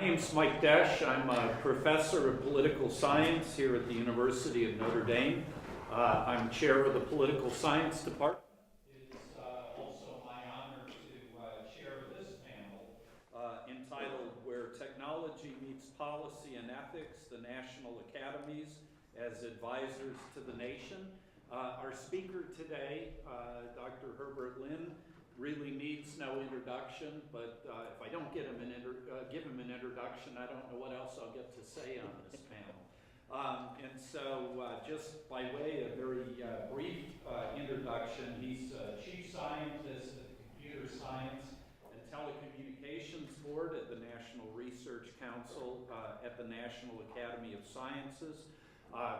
name's Mike Desch. I'm a professor of political science here at the University of Notre Dame. I'm chair of the political science department. It's also my honor to chair this panel entitled Where Technology Meets Policy and Ethics, the National Academies as Advisors to the Nation. Our speaker today, Dr. Herbert Lin, really needs no introduction, but if I don't give him an introduction, I don't know what else I'll get to say on this panel. And so just by way of very brief introduction, he's Chief Scientist at the Computer Science and Telecommunications Board at the National Research Council at the National Academy of Sciences.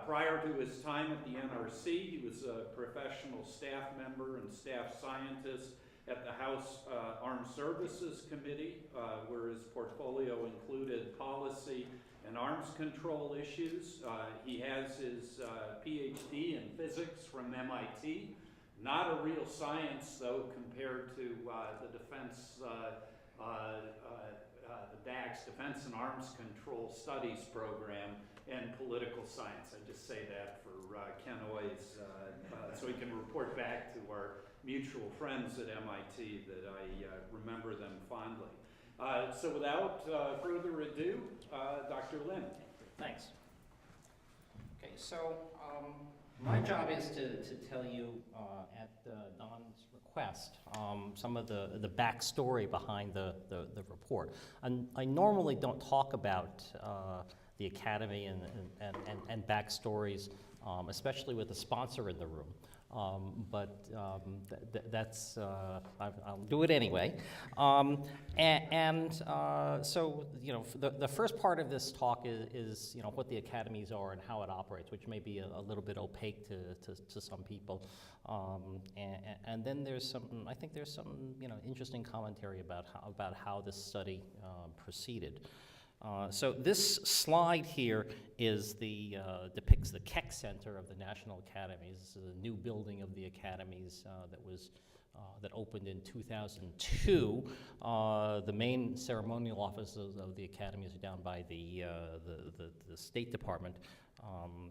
Prior to his time at the NRC, he was a professional staff member and staff scientist at the House Armed Services Committee, where his portfolio included policy and arms control issues. He has his PhD in physics from MIT. Not a real science, though, compared to the defense, the DAX, Defense and Arms Control Studies program, and political science. I just say that for Ken Oy's, so he can report back to our mutual friends at MIT that I remember them fondly. So without further ado, Dr. Lin. Thanks. Okay, so my job is to tell you at Don's request some of the backstory behind the report. And I normally don't talk about the Academy and backstories, especially with the sponsor in the room. That's, I'll do it anyway. So, you know, the first part of this talk is, you know, what the academies are and how it operates, which may be a little bit opaque to some people. And then there's some, I think there's some, you know, interesting commentary about how this study proceeded. So this slide here is depicts the Keck Center of the National Academies. This is a new building of the academies that opened in 2002. The main ceremonial offices of the academies are down by the State Department.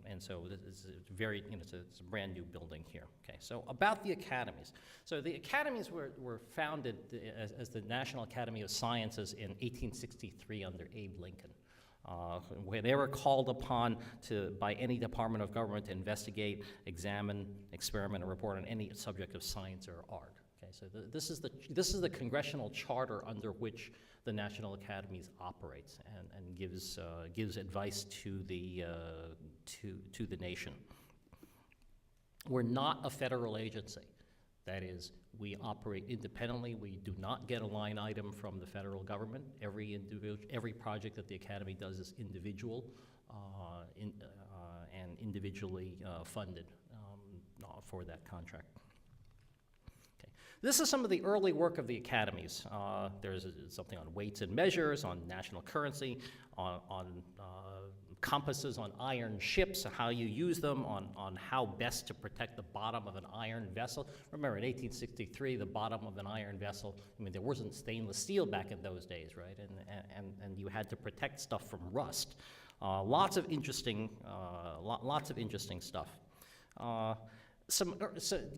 And so it's very, you know, it's a brand new building here. Okay, so about the academies. So the academies were founded as the National Academy of Sciences in 1863 under Abe Lincoln. When they were called upon by any department of government to investigate, examine, experiment, and report on any subject of science or art. Okay, so this is the congressional charter under which the National Academies operates and gives advice to the nation. We're not a federal agency. That is, we operate independently. We do not get a line item from the federal government. Every project that the Academy does is individual and individually funded for that contract. This is some of the early work of the academies. There's something on weights and measures, on national currency, on compasses on iron ships, how you use them, on how best to protect the bottom of an iron vessel. Remember, in 1863, the bottom of an iron vessel, I mean, there wasn't stainless steel back in those days, right? And you had to protect stuff from rust. Lots of interesting stuff. So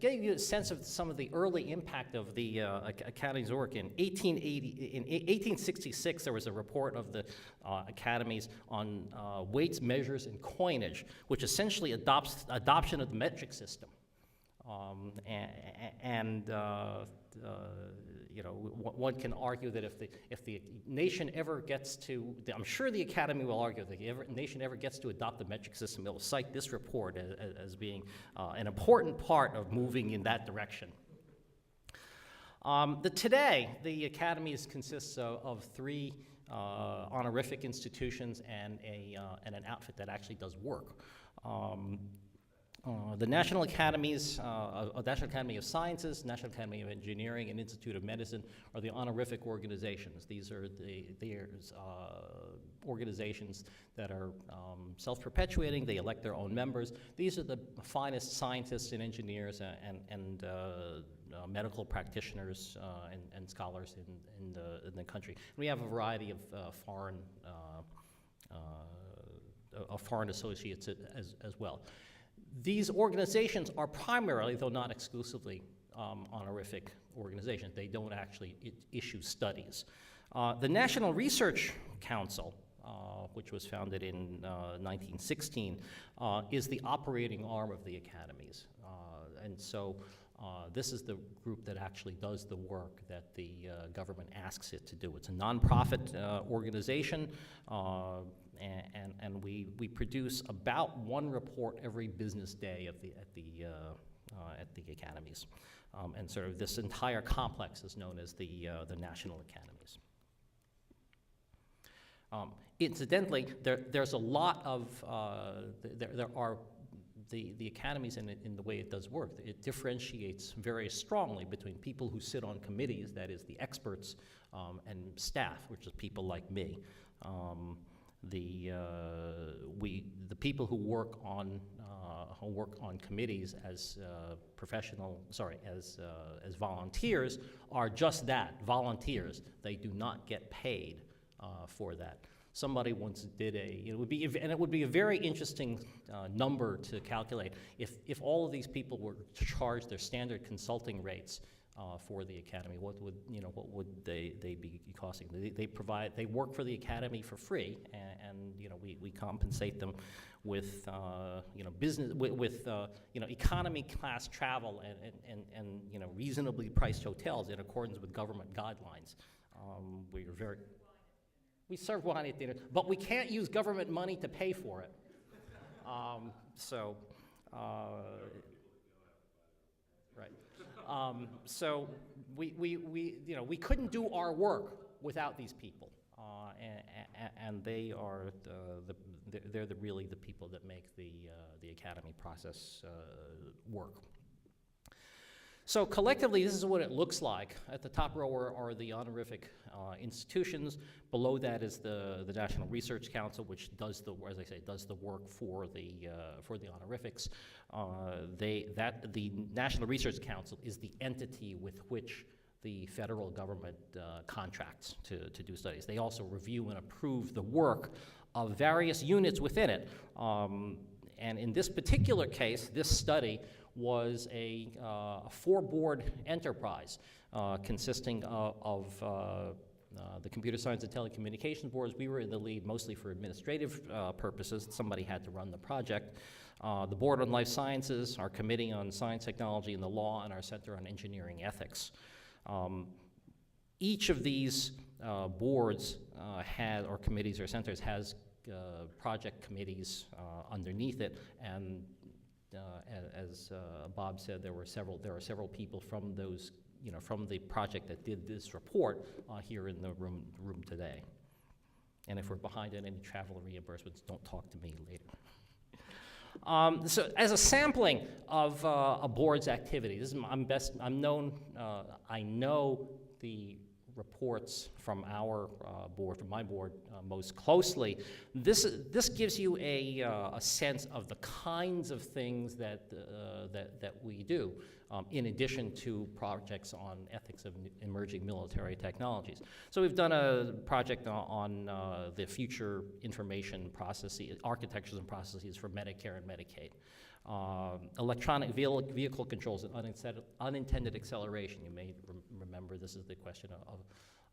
getting you a sense of some of the early impact of the Academy's work, in 1866, there was a report of the Academies on weights, measures, and coinage, which essentially adoption of the metric system. You know, one can argue that if the nation ever gets to, I'm sure the Academy will argue that if the nation ever gets to adopt the metric system, it will cite this report as being an important part of moving in that direction. Today, the Academies consists of three honorific institutions and an outfit that actually does work. The National Academies, National Academy of Sciences, National Academy of Engineering, and Institute of Medicine are the honorific organizations. These are the organizations that are self-perpetuating. They elect their own members. These are the finest scientists and engineers and medical practitioners and scholars in the country. And we have a variety of foreign associates as well. These organizations are primarily, though not exclusively, honorific organizations. They don't actually issue studies. The National Research Council, which was founded in 1916, is the operating arm of the academies. And so this is the group that actually does the work that the government asks it to do. It's a nonprofit organization, and we produce about one report every business day at the academies. And sort of this entire complex is known as the National Academies. Incidentally, there's a lot of, there are the academies in the way it does work. It differentiates very strongly between people who sit on committees, that is the experts, and staff, which is people like me. The people who work on committees as as volunteers are just that, volunteers. They do not get paid for that. Somebody once did it would be a very interesting number to calculate. If all of these people were to charge their standard consulting rates for the academy, what would they be costing? They work for the academy for free, and we compensate them with business with economy class travel and reasonably priced hotels in accordance with government guidelines. We serve wine at dinner, but we can't use government money to pay for it. Right. So we couldn't do our work without these people, and they are they're really the people that make the academy process work. So collectively, this is what it looks like. At the top row are the honorific institutions. Below that is the National Research Council, which does as I say, does the work for the honorifics. The National Research Council is the entity with which the federal government contracts to do studies. They also review and approve the work of various units within it. And in this particular case, this study was a four-board enterprise consisting of the Computer Science and Telecommunications boards. We were in the lead mostly for administrative purposes. Somebody had to run the project. The Board on Life Sciences, our Committee on Science, Technology, and the Law, and our Center on Engineering Ethics. Each of these boards or committees or centers has project committees underneath it, and as Bob said, there are several people from those, from the project that did this report here in the room today. And if we're behind on any travel reimbursements, don't talk to me later. So as a sampling of a board's activity, I know the reports from our board, from my board, most closely. This gives you a sense of the kinds of things that we do, in addition to projects on ethics of emerging military technologies. So we've done a project on the future information processes, architectures and processes for Medicare and Medicaid. Electronic vehicle controls and unintended acceleration. You may remember this is the question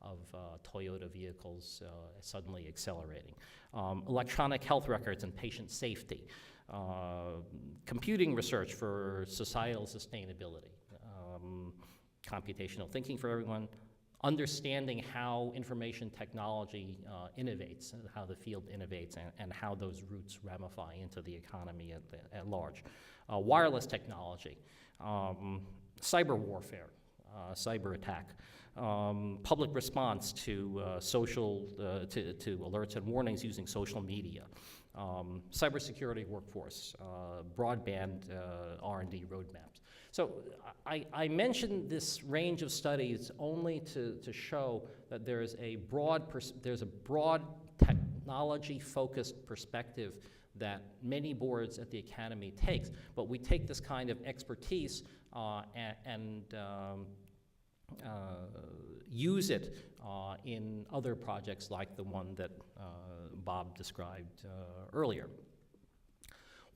of Toyota vehicles suddenly accelerating. Electronic health records and patient safety. Computing research for societal sustainability. Computational thinking for everyone. Understanding how information technology innovates, and how the field innovates, and how those roots ramify into the economy at large. Wireless technology, cyber warfare, cyber attack, public response to to alerts and warnings using social media, cybersecurity workforce, broadband R&D roadmaps. So I mentioned this range of studies only to show that there's a broad technology-focused perspective that many boards at the Academy takes, but we take this kind of expertise and use it in other projects like the one that Bob described earlier.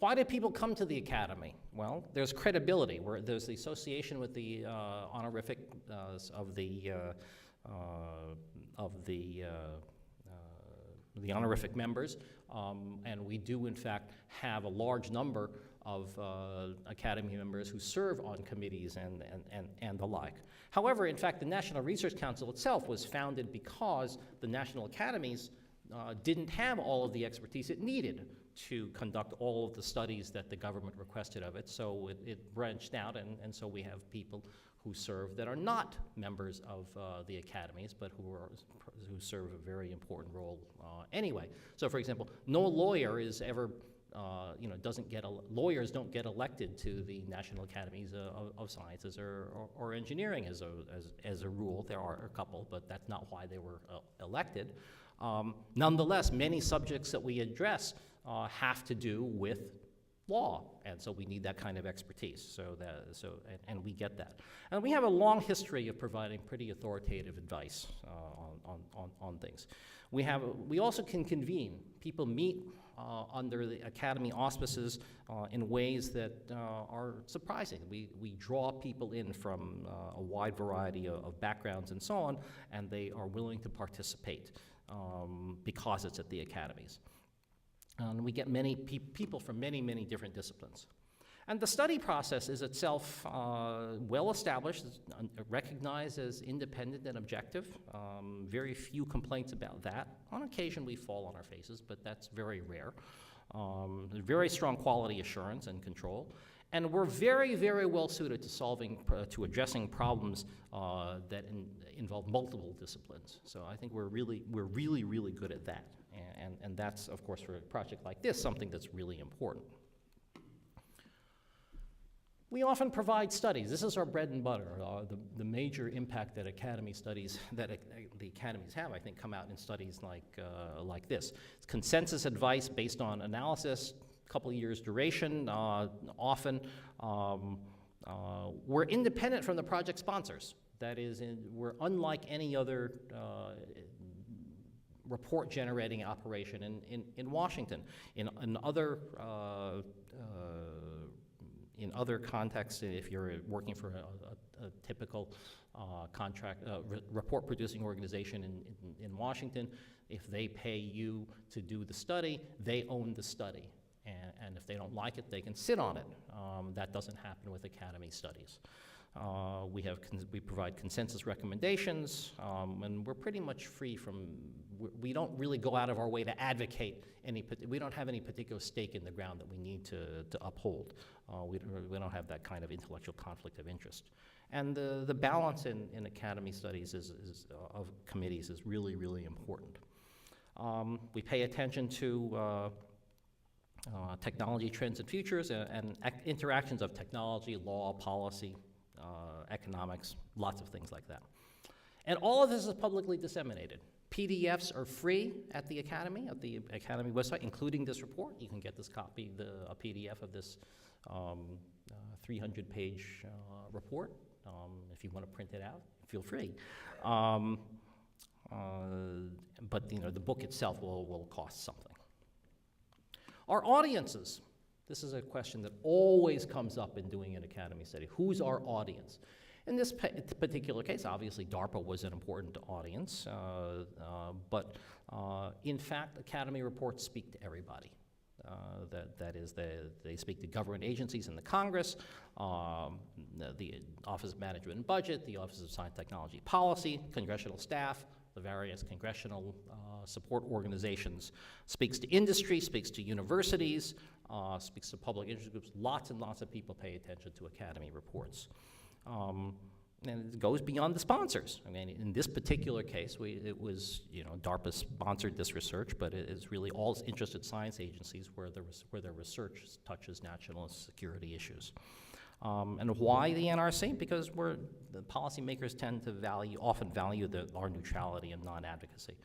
Why do people come to the Academy? Well, there's credibility. There's the association with the honorific of the honorific members, and we do in fact have a large number of Academy members who serve on committees and the like. However, in fact, the National Research Council itself was founded because the National Academies didn't have all of the expertise it needed to conduct all of the studies that the government requested of it, so it branched out, and so we have people who serve that are not members of the academies, but who serve a very important role anyway. So, for example, no lawyer is ever, lawyers don't get elected to the National Academies of Sciences or Engineering as a rule. There are a couple, but that's not why they were elected. Nonetheless, many subjects that we address have to do with law, and so we need that kind of expertise. And we get that, and we have a long history of providing pretty authoritative advice on things. We also can convene. People meet under the Academy auspices in ways that are surprising. We draw people in from a wide variety of backgrounds and so on, and they are willing to participate because it's at the academies. And we get many people from many, many different disciplines. And the study process is itself well established, recognized as independent and objective. Very few complaints about that. On occasion we fall on our faces, but that's very rare. Very strong quality assurance and control. And we're very, very well suited to addressing problems that involve multiple disciplines. So I think we're really, really good at that. And that's, of course, for a project like this, something that's really important. We often provide studies. This is our bread and butter. The major impact that Academy studies, that the academies have, I think, come out in studies like this. It's consensus advice based on analysis, couple of years duration, often. We're independent from the project sponsors. That is, we're unlike any other report-generating operation in Washington. In other contexts, if you're working for a typical report-producing organization in Washington, if they pay you to do the study, they own the study. And if they don't like it, they can sit on it. That doesn't happen with Academy studies. We provide consensus recommendations, and we're pretty much free from, we don't really go out of our way to advocate we don't have any particular stake in the ground that we need to uphold. We don't have that kind of intellectual conflict of interest. And the balance in Academy studies of committees is really, really important. We pay attention to technology trends and futures and interactions of technology, law, policy, economics, lots of things like that. And all of this is publicly disseminated. PDFs are free at the Academy website, including this report. You can get this copy, a PDF of this 300-page report. If you want to print it out, feel free. But the book itself will cost something. Our audiences. This is a question that always comes up in doing an Academy study. Who's our audience? In this particular case, obviously DARPA was an important audience, but in fact, Academy reports speak to everybody. That is, they speak to government agencies in the Congress, the Office of Management and Budget, the Office of Science, Technology, Policy, congressional staff, the various congressional support organizations, speaks to industry, speaks to universities, speaks to public interest groups. Lots and lots of people pay attention to Academy reports. And it goes beyond the sponsors. I mean, in this particular case, it was, DARPA sponsored this research, but it is really all interested science agencies where their research touches national security issues. And why the NRC? Because the policymakers tend to often value our neutrality and non-advocacy.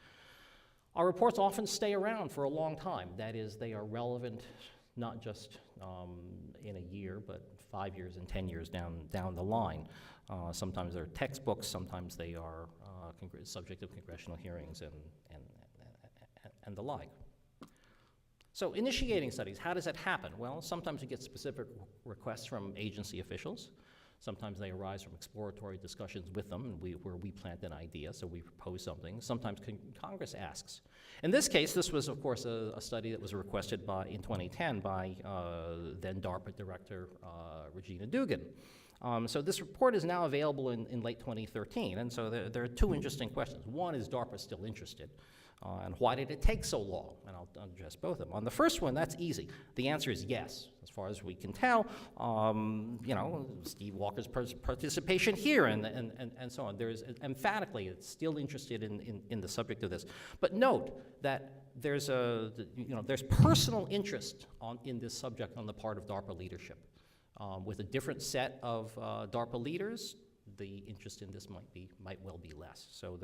Our reports often stay around for a long time. That is, they are relevant not just in a year, but 5 years and 10 years down the line. Sometimes they're textbooks, sometimes they are subject of congressional hearings and the like. So initiating studies, how does that happen? Well, sometimes we get specific requests from agency officials. Sometimes they arise from exploratory discussions with them, and where we plant an idea, so we propose something. Sometimes Congress asks. In this case, this was, of course, a study that was requested in 2010 by then DARPA Director Regina Dugan. So this report is now available in late 2013, and so there are two interesting questions. One, is DARPA still interested? And why did it take so long? And I'll address both of them. On the first one, that's easy. The answer is yes. As far as we can tell, you know, Steve Walker's participation here and so on. There's emphatically, it's still interested in the subject of this. But note that there's personal interest in this subject on the part of DARPA leadership. With a different set of DARPA leaders, the interest in this might well be less. So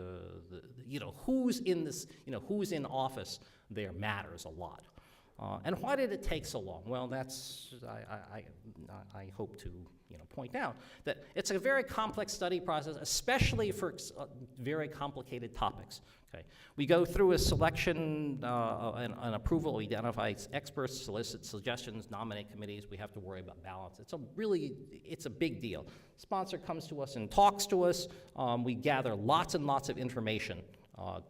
who's in this, who's in office there matters a lot. And why did it take so long? Well, that's, I hope to point out that it's a very complex study process, especially for very complicated topics. Okay. We go through a selection and approval, we identify experts, solicit suggestions, nominate committees, we have to worry about balance. It's a big deal. Sponsor comes to us and talks to us, we gather lots and lots of information,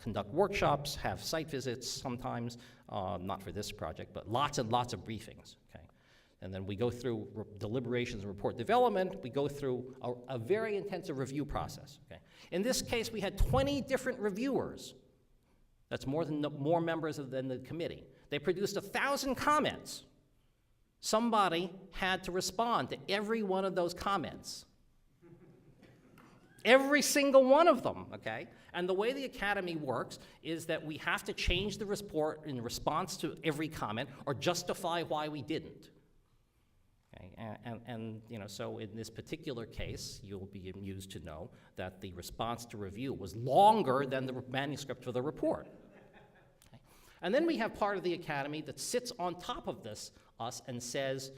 conduct workshops, have site visits sometimes, not for this project, but lots and lots of briefings. Okay. And then we go through deliberations and report development. We go through a very intensive review process. Okay. In this case, we had 20 different reviewers. That's more members than the committee. They produced 1,000 comments. Somebody had to respond to every one of those comments. Every single one of them, okay? And the way the Academy works is that we have to change the report in response to every comment or justify why we didn't. Okay? So in this particular case, you'll be amused to know that the response to review was longer than the manuscript for the report. Okay? And then we have part of the Academy that sits on top of us and says,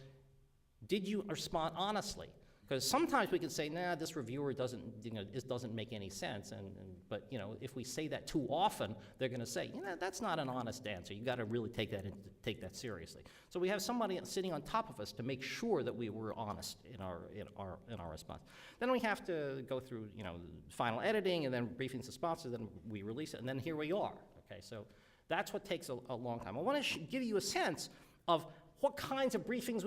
did you respond honestly? Because sometimes we can say, nah, this reviewer doesn't make any sense, but if we say that too often, they're going to say, that's not an honest answer. You got to really take that seriously. So we have somebody sitting on top of us to make sure that we were honest in our response. Then we have to go through final editing and then briefings to sponsors, then we release it, and then here we are. Okay, so that's what takes a long time. I want to give you a sense of what kinds of briefings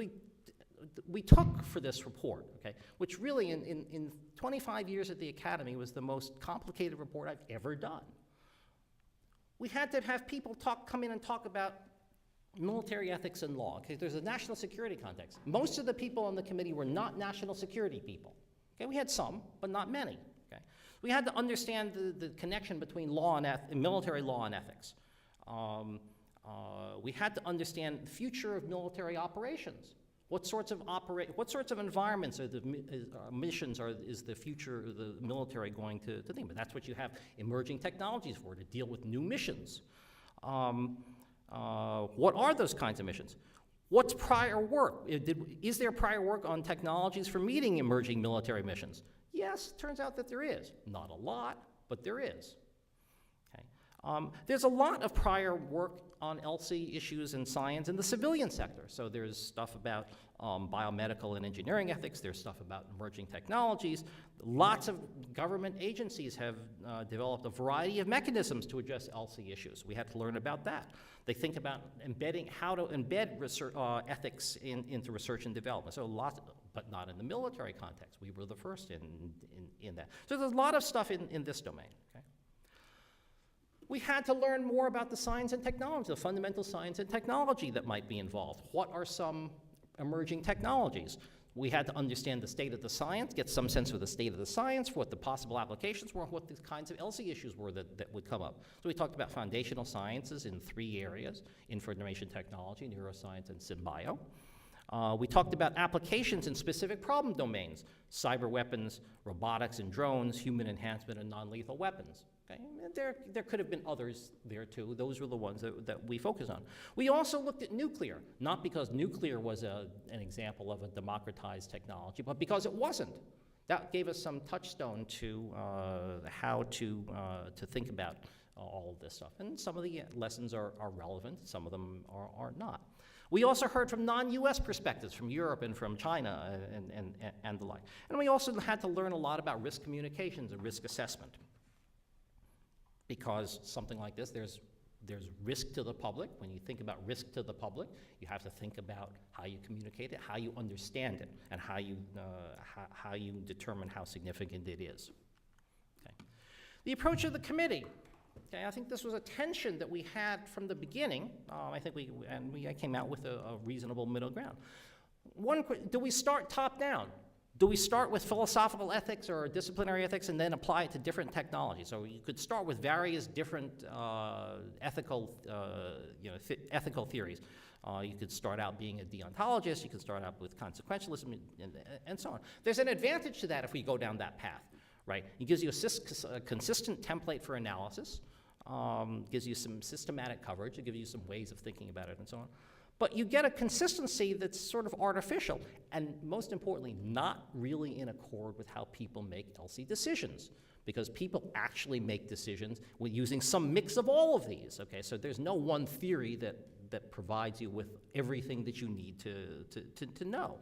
we took for this report, okay, which really in 25 years at the Academy was the most complicated report I've ever done. We had to have people come in and talk about military ethics and law. Okay, there's a national security context. Most of the people on the committee were not national security people. Okay, we had some, but not many. Okay, we had to understand the connection between military law and ethics. We had to understand the future of military operations. What sorts of environments are missions is the future of the military going to think? But that's what you have emerging technologies for, to deal with new missions. What are those kinds of missions? What's prior work? Is there prior work on technologies for meeting emerging military missions? Yes, it turns out that there is. Not a lot, but there is. Okay. There's a lot of prior work on LC issues in science in the civilian sector. So there's stuff about biomedical and engineering ethics. There's stuff about emerging technologies. Lots of government agencies have developed a variety of mechanisms to address LC issues. We had to learn about that. They think about how to embed ethics into research and development. So lots, but not in the military context. We were the first in that. So there's a lot of stuff in this domain. Okay? We had to learn more about the science and technology, the fundamental science and technology that might be involved. What are some emerging technologies? We had to understand the state of the science, get some sense of the state of the science, what the possible applications were, what the kinds of LC issues were that would come up. So we talked about foundational sciences in 3 areas: information technology, neuroscience, and symbio. We talked about applications in specific problem domains: cyber weapons, robotics and drones, human enhancement, and non-lethal weapons. Okay? And there could have been others there too. Those were the ones that we focused on. We also looked at nuclear, not because nuclear was an example of a democratized technology, but because it wasn't. That gave us some touchstone to how to think about all of this stuff. And some of the lessons are relevant, some of them are not. We also heard from non-US perspectives, from Europe and from China and the like. And we also had to learn a lot about risk communications and risk assessment. Because something like this, there's risk to the public. When you think about risk to the public, you have to think about how you communicate it, how you understand it, and how you determine how significant it is. Okay. The approach of the committee. Okay, I think this was a tension that we had from the beginning. I think we came out with a reasonable middle ground. Do we start top down? Do we start with philosophical ethics or disciplinary ethics and then apply it to different technologies? So you could start with various different ethical theories. You could start out being a deontologist. You could start out with consequentialism and so on. There's an advantage to that if we go down that path, right? It gives you a consistent template for analysis, gives you some systematic coverage, it gives you some ways of thinking about it and so on. But you get a consistency that's sort of artificial, and most importantly, not really in accord with how people make LC decisions, because people actually make decisions with using some mix of all of these, okay? So there's no one theory that provides you with everything that you need to know.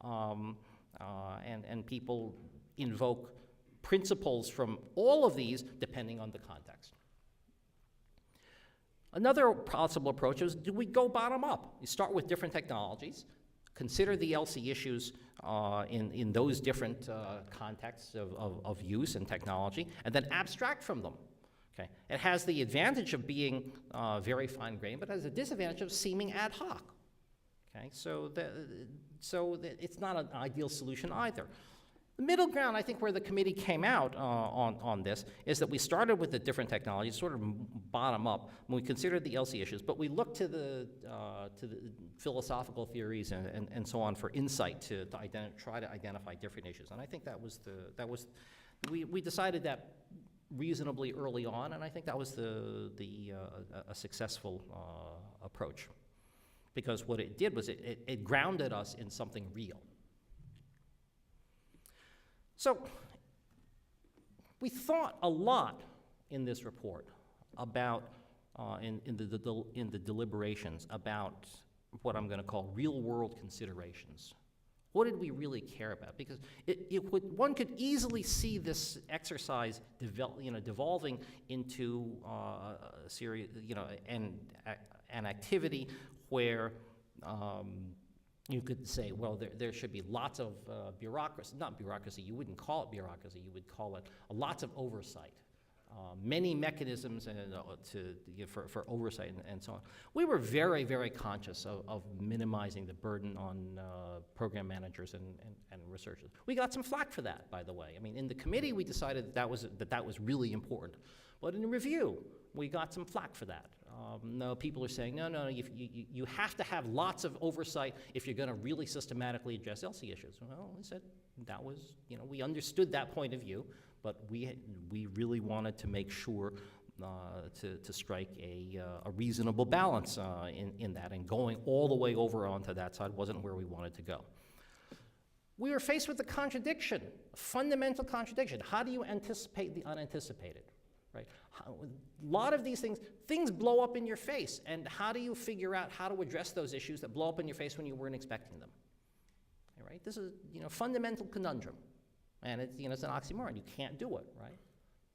And people invoke principles from all of these depending on the context. Another possible approach is, do we go bottom up? You start with different technologies, consider the LC issues in those different contexts of use and technology, and then abstract from them. Okay? It has the advantage of being very fine-grained, but it has a disadvantage of seeming ad hoc. Okay? So it's not an ideal solution either. The middle ground, I think, where the committee came out on this is that we started with the different technologies, sort of bottom up, when we considered the LC issues, but we looked to the philosophical theories and so on for insight to try to identify different issues. And I think we decided that reasonably early on, and I think that was a successful approach, because what it did was it grounded us in something real. So we thought a lot in this report about, in the deliberations, about what I'm going to call real-world considerations. What did we really care about? Because one could easily see this exercise devolving into a series, an activity where you could say, well, there should be lots of bureaucracy. Not bureaucracy, you wouldn't call it bureaucracy, you would call it lots of oversight. Many mechanisms for oversight and so on. We were very, very conscious of minimizing the burden on program managers and researchers. We got some flack for that, by the way. I mean, in the committee, we decided that was really important. But in review, we got some flack for that. No, people are saying, no, you have to have lots of oversight if you're going to really systematically address LC issues. Well, we said that was, we understood that point of view, but we really wanted to make sure to strike a reasonable balance in that, and going all the way over onto that side wasn't where we wanted to go. We were faced with a contradiction, a fundamental contradiction. How do you anticipate the unanticipated? Right? A lot of these things blow up in your face, and how do you figure out how to address those issues that blow up in your face when you weren't expecting them? All right? This is a fundamental conundrum, and it's an oxymoron. You can't do it, right?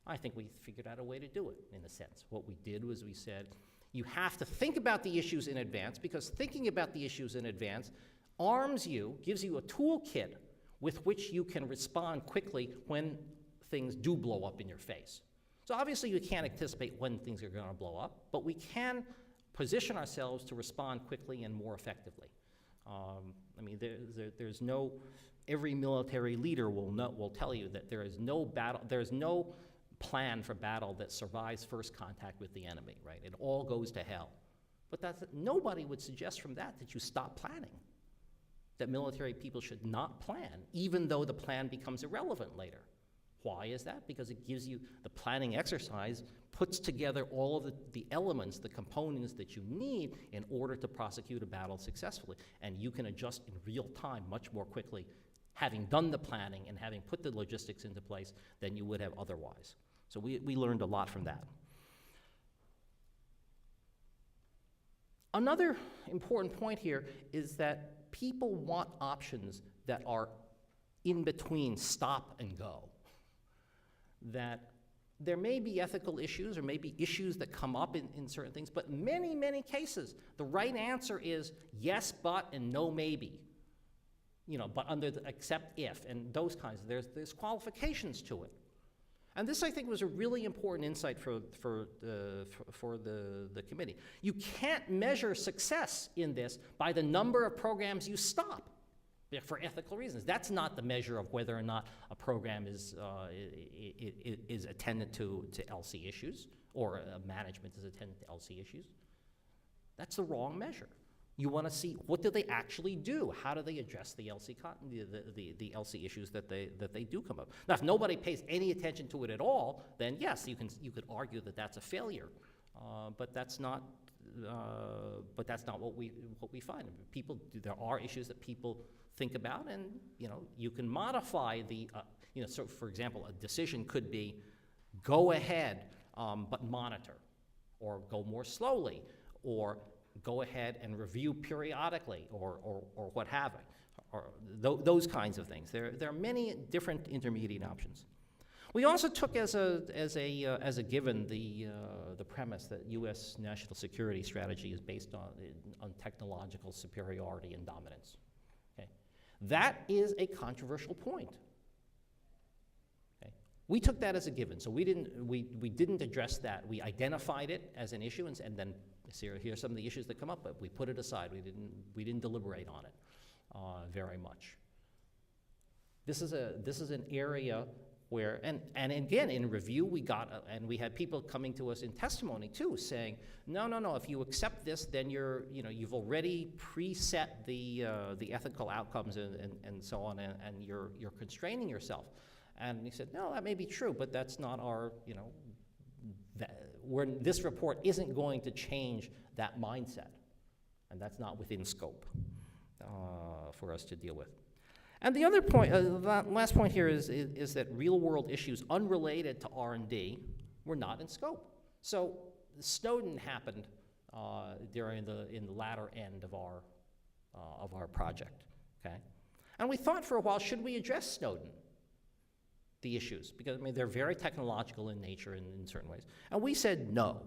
I think we figured out a way to do it, in a sense. What we did was we said, you have to think about the issues in advance, because thinking about the issues in advance arms you, gives you a toolkit with which you can respond quickly when things do blow up in your face. So obviously you can't anticipate when things are going to blow up, but we can position ourselves to respond quickly and more effectively. I mean, there's no, every military leader will tell you that there is no plan for battle that survives first contact with the enemy, right? It all goes to hell. But nobody would suggest from that you stop planning, that military people should not plan, even though the plan becomes irrelevant later. Why is that? Because it gives you the planning exercise, puts together all of the elements, the components that you need in order to prosecute a battle successfully. And you can adjust in real time much more quickly, having done the planning and having put the logistics into place than you would have otherwise. So we learned a lot from that. Another important point here is that people want options that are in between stop and go. That there may be ethical issues or maybe issues that come up in certain things, but many, many cases, the right answer is yes, but, and no, maybe. You know, but under the except if, and those kinds, there's qualifications to it. And this, I think, was a really important insight for the committee. You can't measure success in this by the number of programs you stop for ethical reasons. That's not the measure of whether or not a program is attendant to LC issues, or management is attendant to LC issues. That's the wrong measure. You want to see, what do they actually do? How do they address the LC the LC issues that they do come up? Now, if nobody pays any attention to it at all, then yes, you could argue that that's a failure, but that's not what we find. There are issues that people think about, and you can modify the So, for example, a decision could be go ahead, but monitor, or go more slowly, or go ahead and review periodically, or what have you, or those kinds of things. There are many different intermediate options. We also took as a given the premise that U.S. national security strategy is based on technological superiority and dominance. Okay, that is a controversial point. Okay, we took that as a given, so we didn't address that. We identified it as an issue, and then here are some of the issues that come up, but we put it aside. We didn't deliberate on it very much. This is an area where, and again, in review, we had people coming to us in testimony too, saying, no, if you accept this, then you've already preset the ethical outcomes and so on, and you're constraining yourself. And he said, no, that may be true, but that's not our, this report isn't going to change that mindset, and that's not within scope for us to deal with. And the other point, last point here is that real-world issues unrelated to R&D were not in scope. So Snowden happened in the latter end of our project, okay? And we thought for a while, should we address Snowden? The issues, because they're very technological in nature in certain ways. And we said no.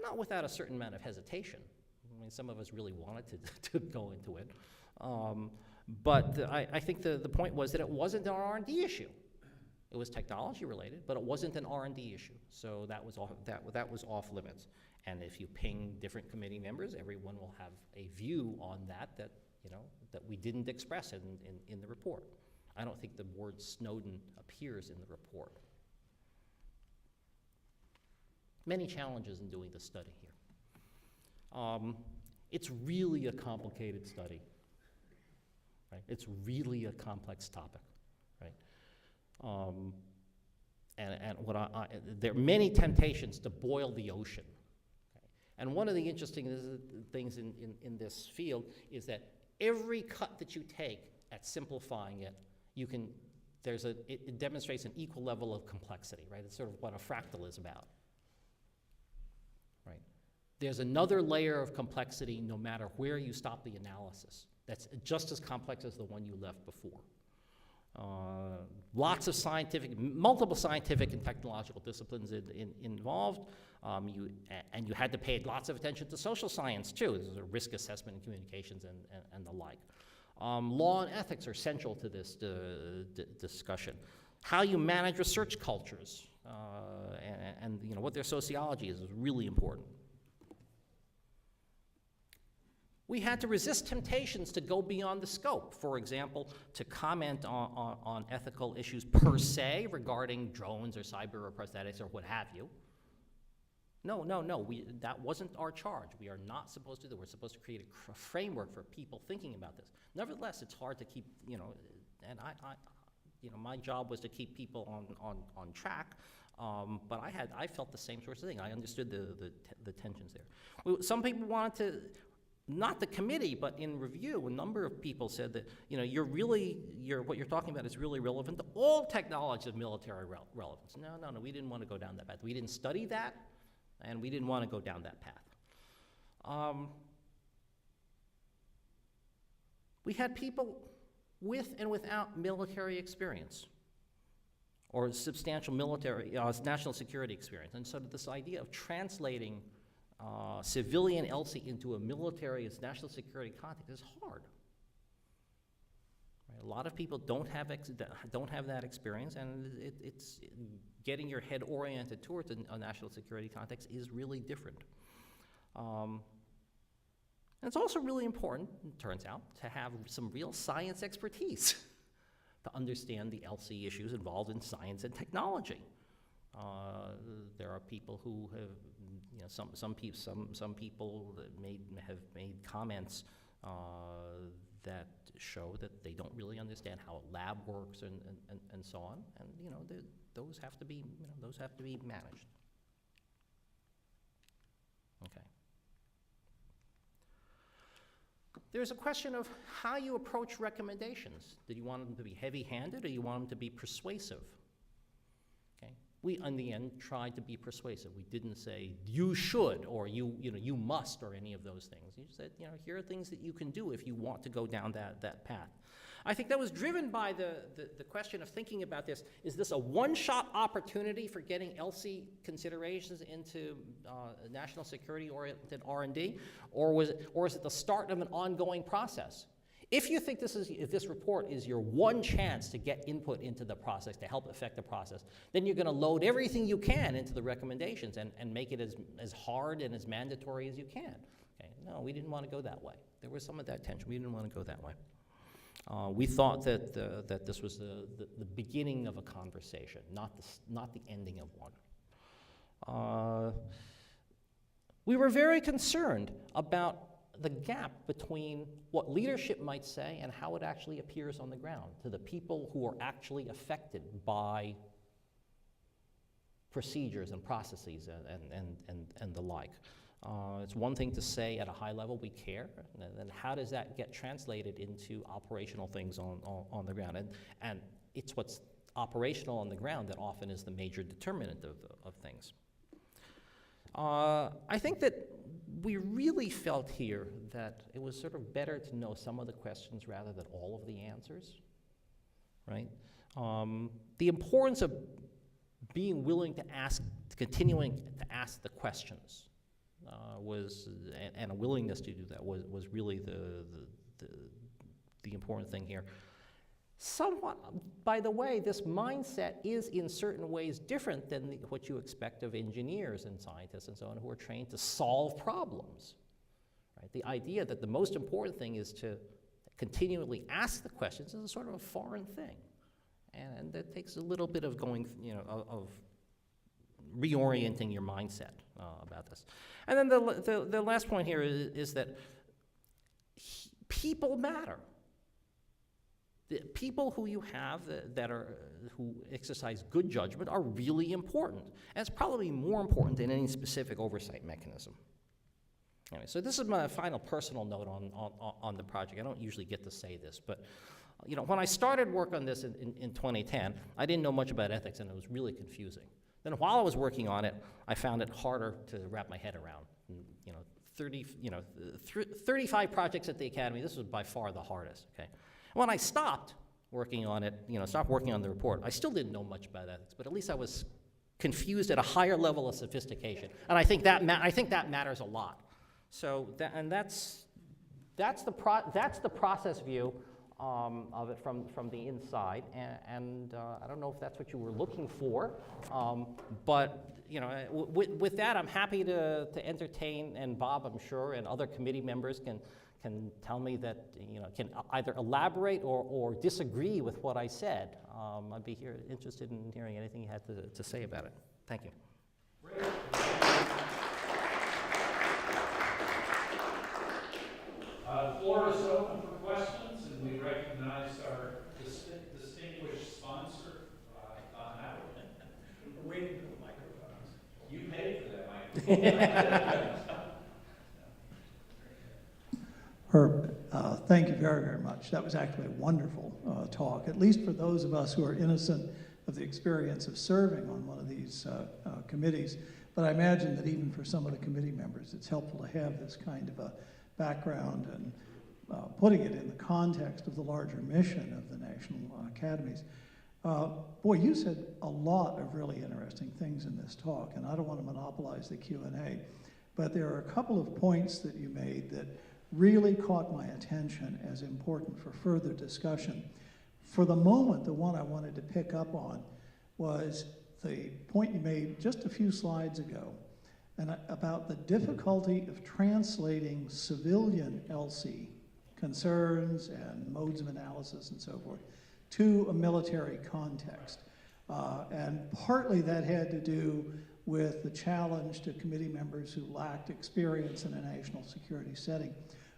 Not without a certain amount of hesitation. Some of us really wanted to go into it. But I think the point was that it wasn't an R&D issue. It was technology related, but it wasn't an R&D issue. So that was off limits. And if you ping different committee members, everyone will have a view on that we didn't express in the report. I don't think the word Snowden appears in the report. Many challenges in doing this study here. It's really a complicated study, right? It's really a complex topic, right? And there are many temptations to boil the ocean. Okay? And one of the interesting things in this field is that every cut that you take at simplifying it, it demonstrates an equal level of complexity, right? It's sort of what a fractal is about, right? There's another layer of complexity no matter where you stop the analysis. That's just as complex as the one you left before. Lots of multiple scientific and technological disciplines involved. You had to pay lots of attention to social science too. There's a risk assessment and communications and the like. Law and ethics are central to this discussion. How you manage research cultures and what their sociology is really important. We had to resist temptations to go beyond the scope. For example, to comment on ethical issues per se regarding drones or cyber or prosthetics or what have you. No, that wasn't our charge. We are not supposed to do that. We're supposed to create a framework for people thinking about this. Nevertheless, it's hard to keep, and my job was to keep people on track. But I felt the same sort of thing. I understood the tensions there. Some people wanted to, not the committee, but in review, a number of people said that, what you're talking about is really relevant to all technologies of military relevance. No, we didn't want to go down that path. We didn't study that, and we didn't want to go down that path. We had people with and without military experience, or substantial military, national security experience. And so this idea of translating civilian ELSI into a military and national security context is hard. Right? A lot of people don't have that experience, and it's getting your head oriented towards a national security context is really different. And it's also really important, it turns out, to have some real science expertise to understand the LC issues involved in science and technology. There are people who have, some people that have made comments that show that they don't really understand how a lab works and so on, and those have to be managed. Okay. There's a question of how you approach recommendations. Did you want them to be heavy-handed, or you want them to be persuasive? Okay. We, in the end, tried to be persuasive. We didn't say, you should, or you must, or any of those things. You said, here are things that you can do if you want to go down that path. I think that was driven by the question of thinking about this. Is this a one-shot opportunity for getting LC considerations into national security-oriented R&D, or is it the start of an ongoing process? If you think if this report is your one chance to get input into the process, to help affect the process, then you're going to load everything you can into the recommendations and make it as hard and as mandatory as you can. Okay? No, we didn't want to go that way. There was some of that tension. We didn't want to go that way. We thought that this was the beginning of a conversation, not the ending of one. We were very concerned about the gap between what leadership might say and how it actually appears on the ground to the people who are actually affected by procedures and processes and the like. It's one thing to say at a high level we care, and then how does that get translated into operational things on the ground? And it's what's operational on the ground that often is the major determinant of things. I think that we really felt here that it was sort of better to know some of the questions rather than all of the answers, right? The importance of being willing to continuing to ask the questions and a willingness to do that was really the important thing here. Somewhat, by the way, this mindset is in certain ways different than what you expect of engineers and scientists and so on who are trained to solve problems. Right? The idea that the most important thing is to continually ask the questions is a sort of a foreign thing. And that takes a little bit of of reorienting your mindset about this. And then the last point here is that people matter. The people who you have who exercise good judgment are really important. And it's probably more important than any specific oversight mechanism. Anyway, so this is my final personal note on the project. I don't usually get to say this, but when I started work on this in 2010, I didn't know much about ethics, and it was really confusing. Then while I was working on it, I found it harder to wrap my head around. 35 projects at the Academy, this was by far the hardest, okay? When I stopped working on it, stopped working on the report, I still didn't know much about ethics, but at least I was confused at a higher level of sophistication. And I think that matters a lot. So that's the process view of it from the inside, and I don't know if that's what you were looking for, but with that, I'm happy to entertain, and Bob, I'm sure, and other committee members can tell me that, can either elaborate or disagree with what I said. I'd be interested in hearing anything you had to say about it. Thank you. Great. The floor is open for questions, and we recognize our distinguished sponsor. Herb, thank you very, very much. That was actually a wonderful talk, at least for those of us who are innocent of the experience of serving on one of these committees. But I imagine that even for some of the committee members, it's helpful to have this kind of a background and putting it in the context of the larger mission of the National Academies. Boy, you said a lot of really interesting things in this talk, and I don't want to monopolize the Q&A, but there are a couple of points that you made that really caught my attention as important for further discussion. For the moment, the one I wanted to pick up on was the point you made just a few slides ago and about the difficulty of translating civilian LC concerns and modes of analysis and so forth to a military context. And partly that had to do with the challenge to committee members who lacked experience in a national security setting.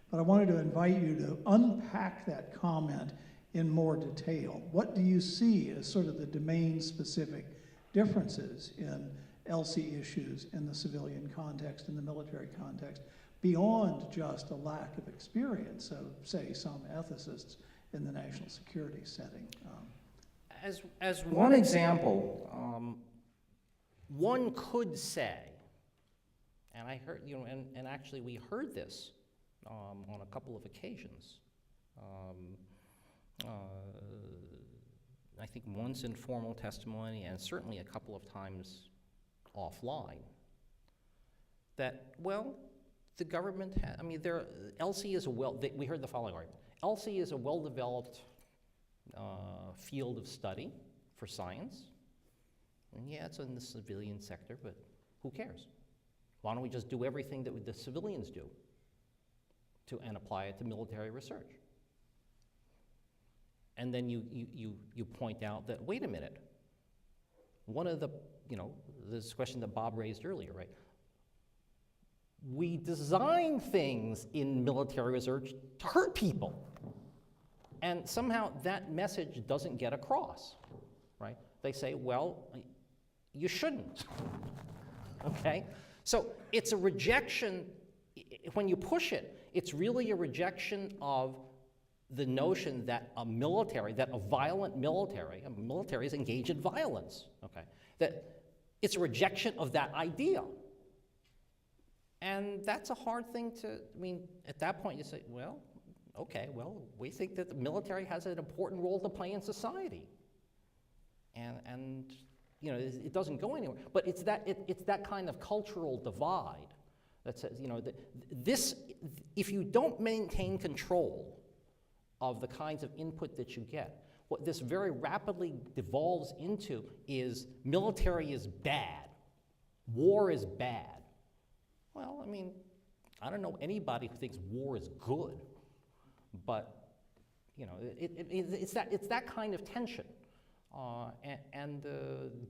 But I wanted to invite you to unpack that comment in more detail. What do you see as sort of the domain-specific differences in LC issues in the civilian context and the military context, beyond just a lack of experience of, say, some ethicists in the national security setting? As one example, one could say, and I heard, you know, and actually we heard this on a couple of occasions. I think once in formal testimony and certainly a couple of times offline, that, well, the government, I mean, LC is we heard the following argument. LC is a well-developed field of study for science. And yeah, it's in the civilian sector, but who cares? Why don't we just do everything that the civilians do and apply it to military research? And then you point out that, wait a minute, one of the, you know, this question that Bob raised earlier, right? We design things in military research to hurt people. And somehow that message doesn't get across, right? They say, well, you shouldn't, okay? So it's a rejection, when you push it, it's really a rejection of the notion that a violent military, is engaged in violence, okay? That it's a rejection of that idea. And that's a hard thing to, I mean, at that point you say, well, okay, well, we think that the military has an important role to play in society. And you know, it doesn't go anywhere. But it's that kind of cultural divide that says, you know, if you don't maintain control of the kinds of input that you get, what this very rapidly devolves into is military is bad, war is bad. Well, I mean, I don't know anybody who thinks war is good, but you know, it's that kind of tension, and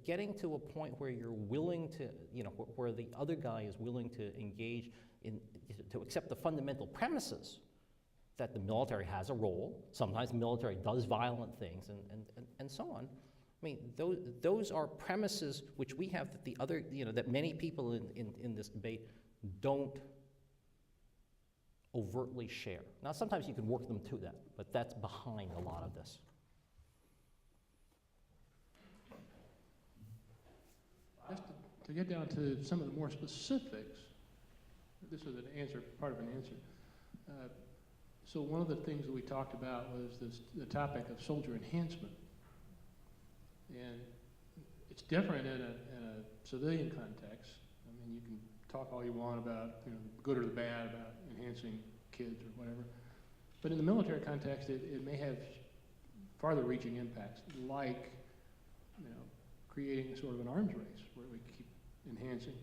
getting to a point where you're willing to, you know, where the other guy is willing to engage to accept the fundamental premises that the military has a role. Sometimes the military does violent things, and so on. I mean, those are premises which we have that the other, you know, that many people in this debate don't overtly share. Now, sometimes you can work them to that, but that's behind a lot of this. Just to get down to some of the more specifics, this is an answer, part of an answer. So one of the things that we talked about was the topic of soldier enhancement. And it's different in a civilian context. I mean, you can talk all you want about, you know, the good or the bad about enhancing kids or whatever. But in the military context, it may have farther reaching impacts, like, you know, creating sort of an arms race where we keep enhancing,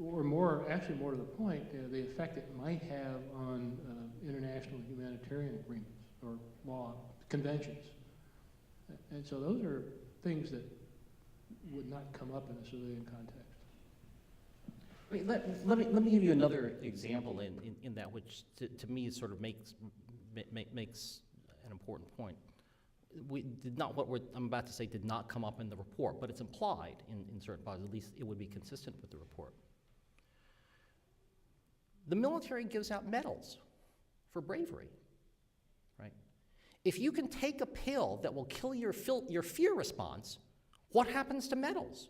or more, actually more to the point, the effect it might have on international humanitarian agreements or law conventions. And so those are things that would not come up in a civilian context. Let me give you another example in that, which to me sort of makes an important point. What I'm about to say did not come up in the report, but it's implied in certain parts. At least it would be consistent with the report. The military gives out medals for bravery, right? If you can take a pill that will kill your fear response, what happens to medals?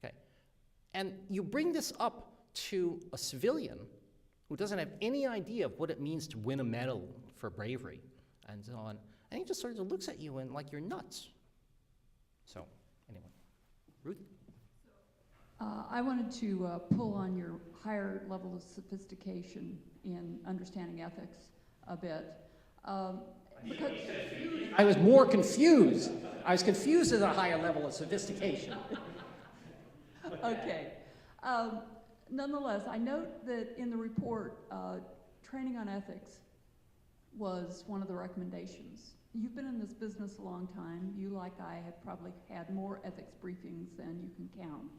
Okay. And you bring this up to a civilian who doesn't have any idea of what it means to win a medal for bravery and so on, and he just sort of looks at you and like you're nuts. So, anyway. Ruth? I wanted to pull on your higher level of sophistication in understanding ethics a bit. Because I was more confused. I was confused at a higher level of sophistication. okay. Nonetheless, I note that in the report, training on ethics was one of the recommendations. You've been in this business a long time. You, like I, have probably had more ethics briefings than you can count.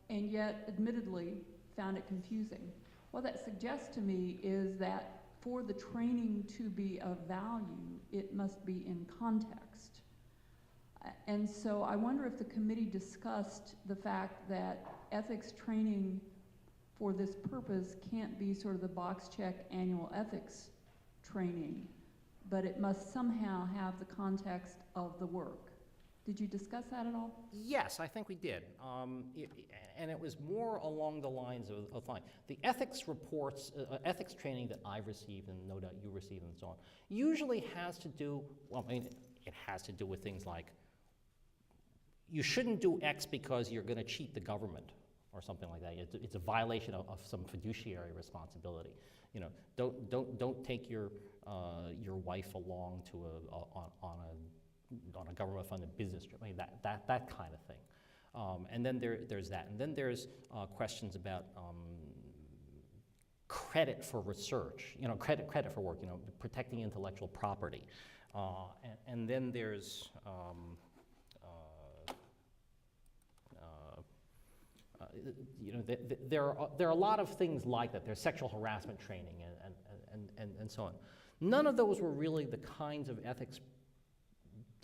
And yet, admittedly, found it confusing. What that suggests to me is that for the training to be of value, it must be in context. And so I wonder if the committee discussed the fact that ethics training for this purpose can't be sort of the box check annual ethics training, but it must somehow have the context of the work. Did you discuss that at all? Yes, I think we did. And it was more along the lines of fine. The ethics reports, ethics training that I've received, and no doubt you received and so on, usually has to do, well, I mean, it has to do with things like, you shouldn't do X because you're going to cheat the government or something like that. It's a violation of some fiduciary responsibility. You know, don't take your wife along to on a government-funded business trip. I mean, that kind of thing. And then there's that. And then there's questions about credit for research. You know, credit for work. You know, protecting intellectual property. And then there's you know, there are a lot of things like that. There's sexual harassment training and so on. None of those were really the kinds of ethics.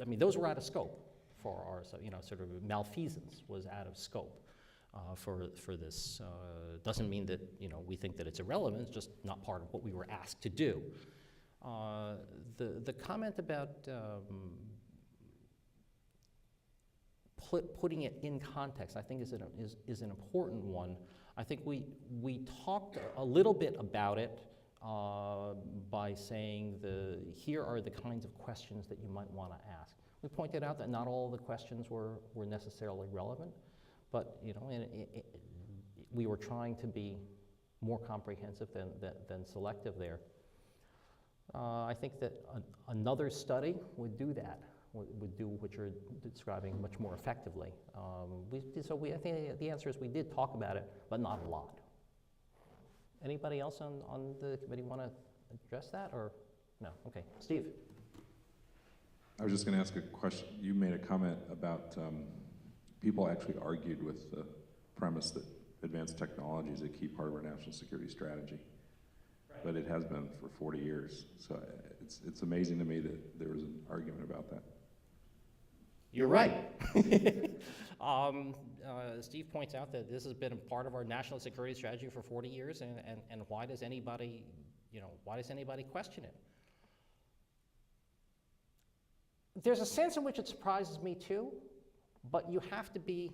I mean, those were out of scope for our, you know, sort of malfeasance was out of scope for this. Doesn't mean that, you know, we think that it's irrelevant. It's just not part of what we were asked to do. The comment about putting it in context, I think is an important one. I think we talked a little bit about it by saying here are the kinds of questions that you might want to ask. We pointed out that not all the questions were necessarily relevant, but you know, we were trying to be more comprehensive than selective there. I think that another study would do that. Would do what you're describing much more effectively. I think the answer is we did talk about it, but not a lot. Anybody else on the committee want to address that, or no? Okay, Steve. I was just going to ask a question. You made a comment about people actually argued with the premise that advanced technology is a key part of our national security strategy. Right. But it has been for 40 years. So it's amazing to me that there was an argument about that. You're right. Steve points out that this has been a part of our national security strategy for 40 years, and why does anybody, you know, why does anybody question it? There's a sense in which it surprises me too, but you have to be,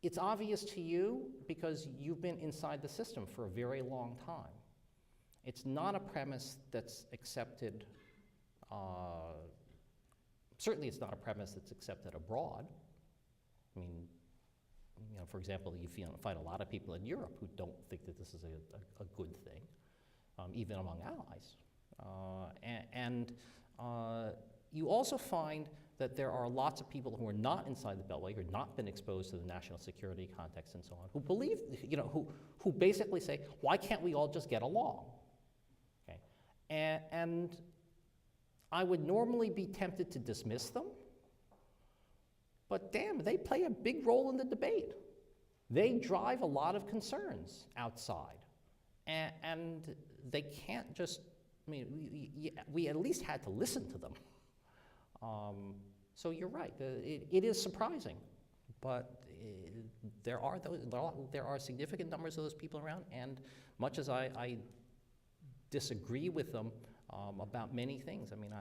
it's obvious to you because you've been inside the system for a very long time. It's not a premise that's accepted, certainly it's not a premise that's accepted abroad. I mean, you know, for example, you find a lot of people in Europe who don't think that this is a good thing, even among allies. You also find that there are lots of people who are not inside the Beltway, who have not been exposed to the national security context and so on, who believe, you know, who basically say, why can't we all just get along? Okay. And I would normally be tempted to dismiss them, but damn, they play a big role in the debate. They drive a lot of concerns outside, and they can't just, I mean, we at least had to listen to them. So you're right, it is surprising, but there are significant numbers of those people around, and much as I disagree with them about many things, I mean,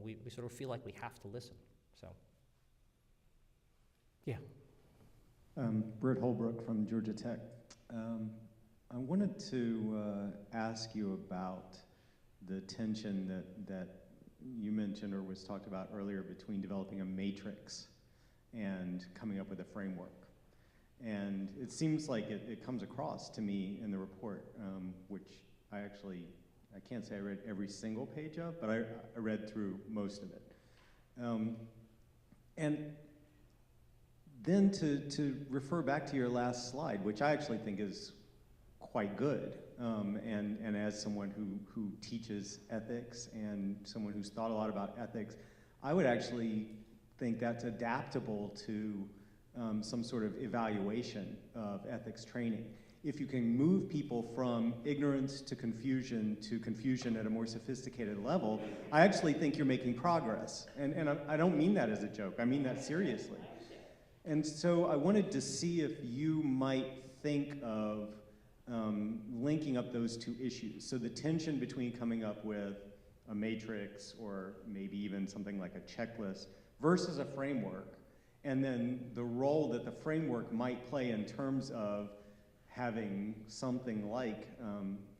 we sort of feel like we have to listen. So, yeah. Britt Holbrook from Georgia Tech. I wanted to ask you about the tension that you mentioned or was talked about earlier between developing a matrix and coming up with a framework. And it seems like it comes across to me in the report, which I can't say I read every single page of, but I read through most of it. And then to refer back to your last slide, which I actually think is quite good, and as someone who teaches ethics and someone who's thought a lot about ethics, I would actually think that's adaptable to some sort of evaluation of ethics training. If you can move people from ignorance to confusion at a more sophisticated level, I actually think you're making progress. And I don't mean that as a joke, I mean that seriously. And so I wanted to see if you might think of linking up those two issues. So the tension between coming up with a matrix or maybe even something like a checklist versus a framework, and then the role that the framework might play in terms of having something like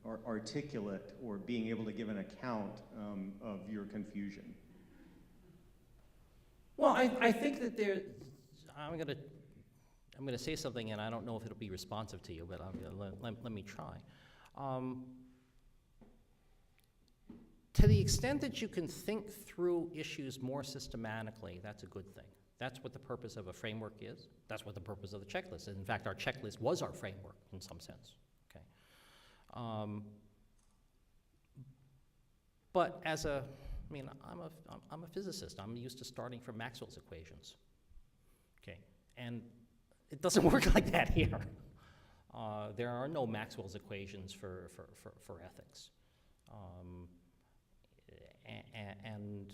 or articulate or being able to give an account of your confusion. Well, I think that I'm going to say something, and I don't know if it'll be responsive to you, but let me try. To the extent that you can think through issues more systematically, that's a good thing. That's what the purpose of a framework is. That's what the purpose of the checklist is. In fact, our checklist was our framework in some sense. Okay. But I'm a physicist. I'm used to starting from Maxwell's equations. Okay, and it doesn't work like that here. There are no Maxwell's equations for ethics. And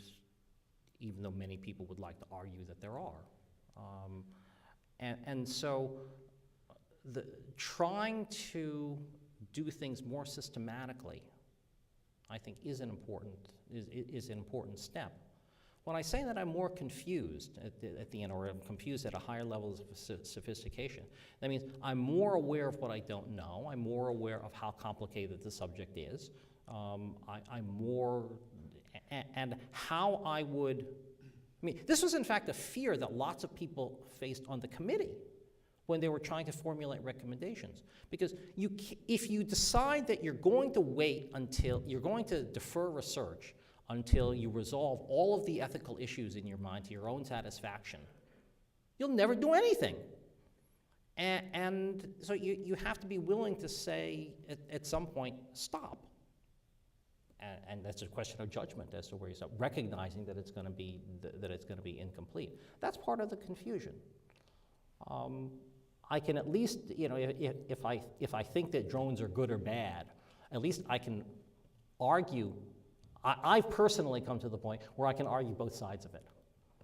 even though many people would like to argue that there are. And so trying to do things more systematically, I think, is an important step. When I say that I'm more confused at the end, or I'm confused at a higher level of sophistication, that means I'm more aware of what I don't know. I'm more aware of how complicated the subject is. I'm more, and how I would, this was in fact a fear that lots of people faced on the committee when they were trying to formulate recommendations. Because if you decide that you're going to defer research until you resolve all of the ethical issues in your mind to your own satisfaction, you'll never do anything. And so you have to be willing to say at some point, stop. And that's a question of judgment as to where you stop, recognizing that it's going to be incomplete. That's part of the confusion. I can at least, if I think that drones are good or bad, at least I can argue. I've personally come to the point where I can argue both sides of it.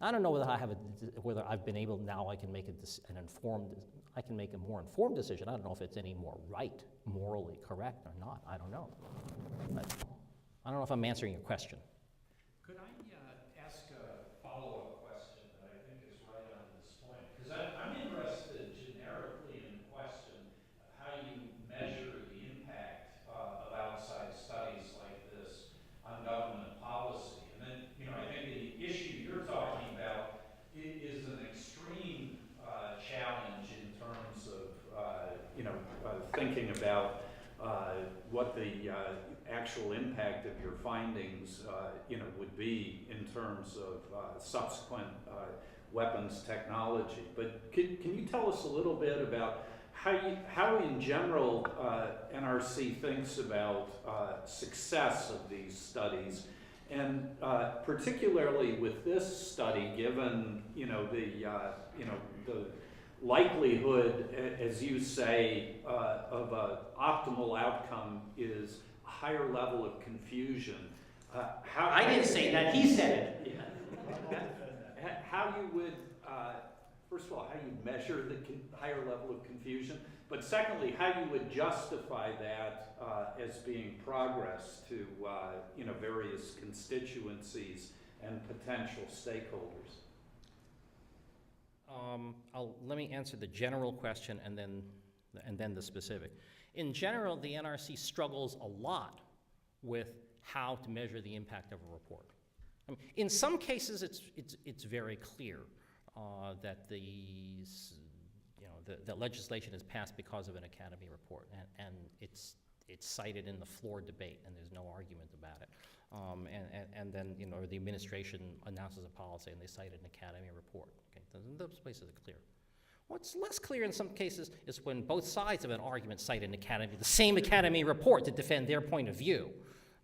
I don't know whether I've been able now. I can make I can make a more informed decision. I don't know if it's any more right, morally correct or not. I don't know. But I don't know if I'm answering your question. Could I ask a follow-up question that I think is right on this point? Because I'm interested generically in the question of how you measure the impact of outside studies like this on government policy. And then, I think the issue you're talking about is an extreme challenge in terms of, thinking about what the actual impact of your findings, would be in terms of subsequent weapons technology. But can you tell us a little bit about how in general NRC thinks about success of these studies, and particularly with this study, given the likelihood, as you say, of an optimal outcome is a higher level of confusion. I didn't say that, he said it. How you would, first of all, how you measure the higher level of confusion, but secondly, how you would justify that as being progress to various constituencies and potential stakeholders. Let me answer the general question and then the specific. In general, the NRC struggles a lot with how to measure the impact of a report. I mean, in some cases, it's very clear that the legislation is passed because of an Academy report, and it's cited in the floor debate, and there's no argument about it. And then the administration announces a policy, and they cite an Academy report. Okay, those places are clear. What's less clear in some cases is when both sides of an argument cite an Academy, the same Academy report to defend their point of view,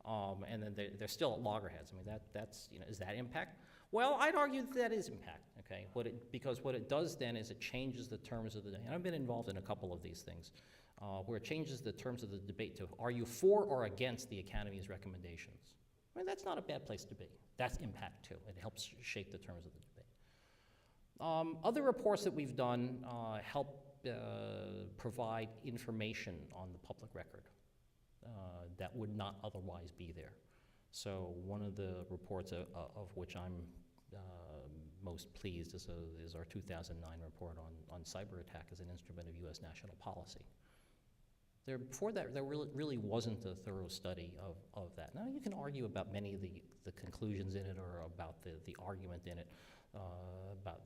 and then they're still at loggerheads. I mean, that's is that impact? Well, I'd argue that is impact. Okay, because what it does then is it changes the terms of the debate. And I've been involved in a couple of these things, where it changes the terms of the debate to: are you for or against the Academy's recommendations? I mean, that's not a bad place to be. That's impact too. It helps shape the terms of the debate. Other reports that we've done help provide information on the public record that would not otherwise be there. So one of the reports of which I'm most pleased is our 2009 report on cyber attack as an instrument of U.S. national policy. Before that, there really wasn't a thorough study of that. Now, you can argue about many of the conclusions in it or about the argument in it, about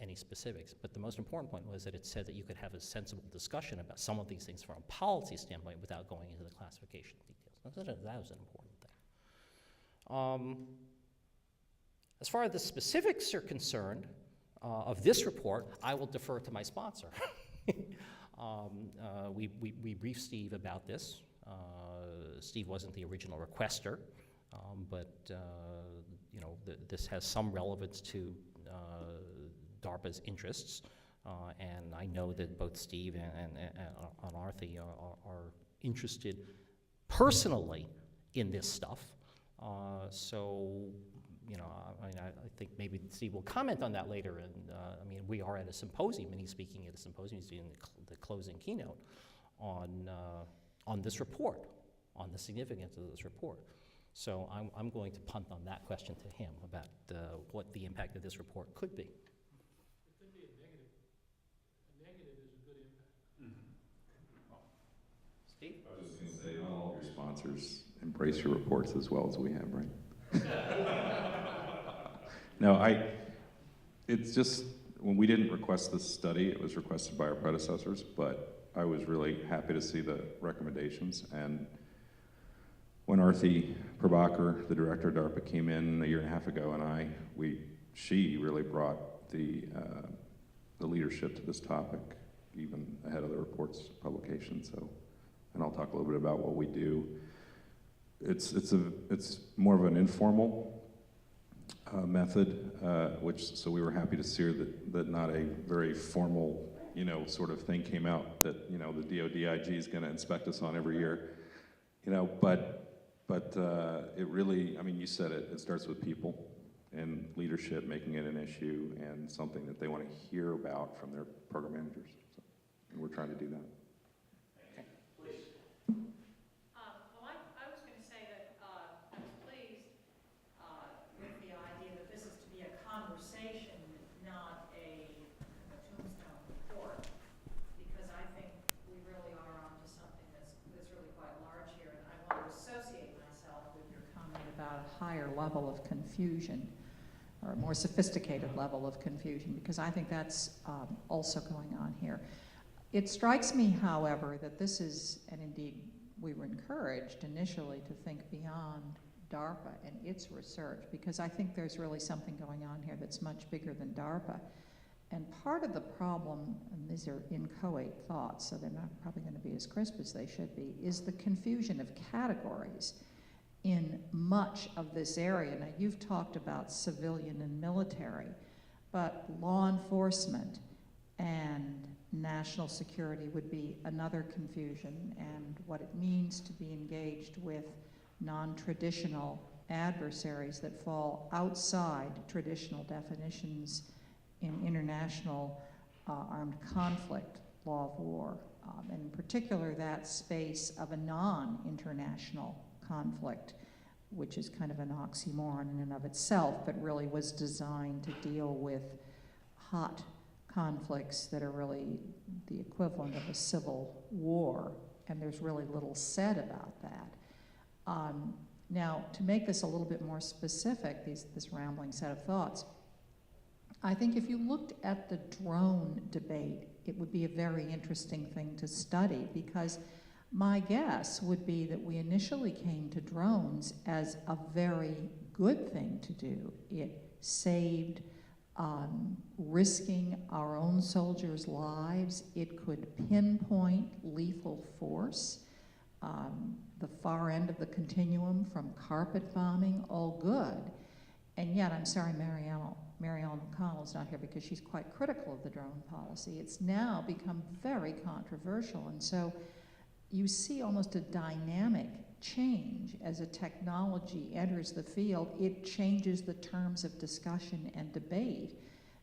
any specifics, but the most important point was that it said that you could have a sensible discussion about some of these things from a policy standpoint without going into the classification details. That was an important thing. As far as the specifics are concerned of this report, I will defer to my sponsor. We briefed Steve about this. Steve wasn't the original requester, but this has some relevance to DARPA's interests, and I know that both Steve and Arthi are interested personally in this stuff. I think maybe Steve will comment on that later. And we are at a symposium, and he's speaking at a symposium. He's doing the closing keynote on this report, on the significance of this report. So I'm going to punt on that question to him about what the impact of this report could be. It could be a negative. A negative is a good impact. Mm-hmm. Steve? I was just going to say, not all of your sponsors embrace your reports as well as we have, right? No, it's just, when we didn't request this study, it was requested by our predecessors, but I was really happy to see the recommendations. And when Arthi Prabhakar, the director of DARPA, came in a year and a half ago, and she really brought the leadership to this topic, even ahead of the report's publication. So, and I'll talk a little bit about what we do. It's more of an informal method, so we were happy to see that not a very formal, sort of thing came out that, the DODIG is going to inspect us on every year, but it really, you said it starts with people and leadership making it an issue and something that they want to hear about from their program managers. So, and we're trying to do that. Higher level of confusion, or a more sophisticated level of confusion, because I think that's also going on here. It strikes me, however, that this is, and indeed we were encouraged initially to think beyond DARPA and its research, because I think there's really something going on here that's much bigger than DARPA. And part of the problem, and these are inchoate thoughts, so they're not probably going to be as crisp as they should be, is the confusion of categories in much of this area. Now, you've talked about civilian and military, but law enforcement and national security would be another confusion, and what it means to be engaged with non-traditional adversaries that fall outside traditional definitions in international armed conflict, law of war, and in particular that space of a non-international conflict, which is kind of an oxymoron in and of itself, but really was designed to deal with hot conflicts that are really the equivalent of a civil war, and there's really little said about that. Now, to make this a little bit more specific, this rambling set of thoughts, I think if you looked at the drone debate, it would be a very interesting thing to study, because my guess would be that we initially came to drones as a very good thing to do. It saved risking our own soldiers' lives. It could pinpoint lethal force. The far end of the continuum from carpet bombing, all good. And yet, I'm sorry, Mary Ellen O'Connell's not here because she's quite critical of the drone policy. It's now become very controversial. And so you see almost a dynamic change as a technology enters the field. It changes the terms of discussion and debate,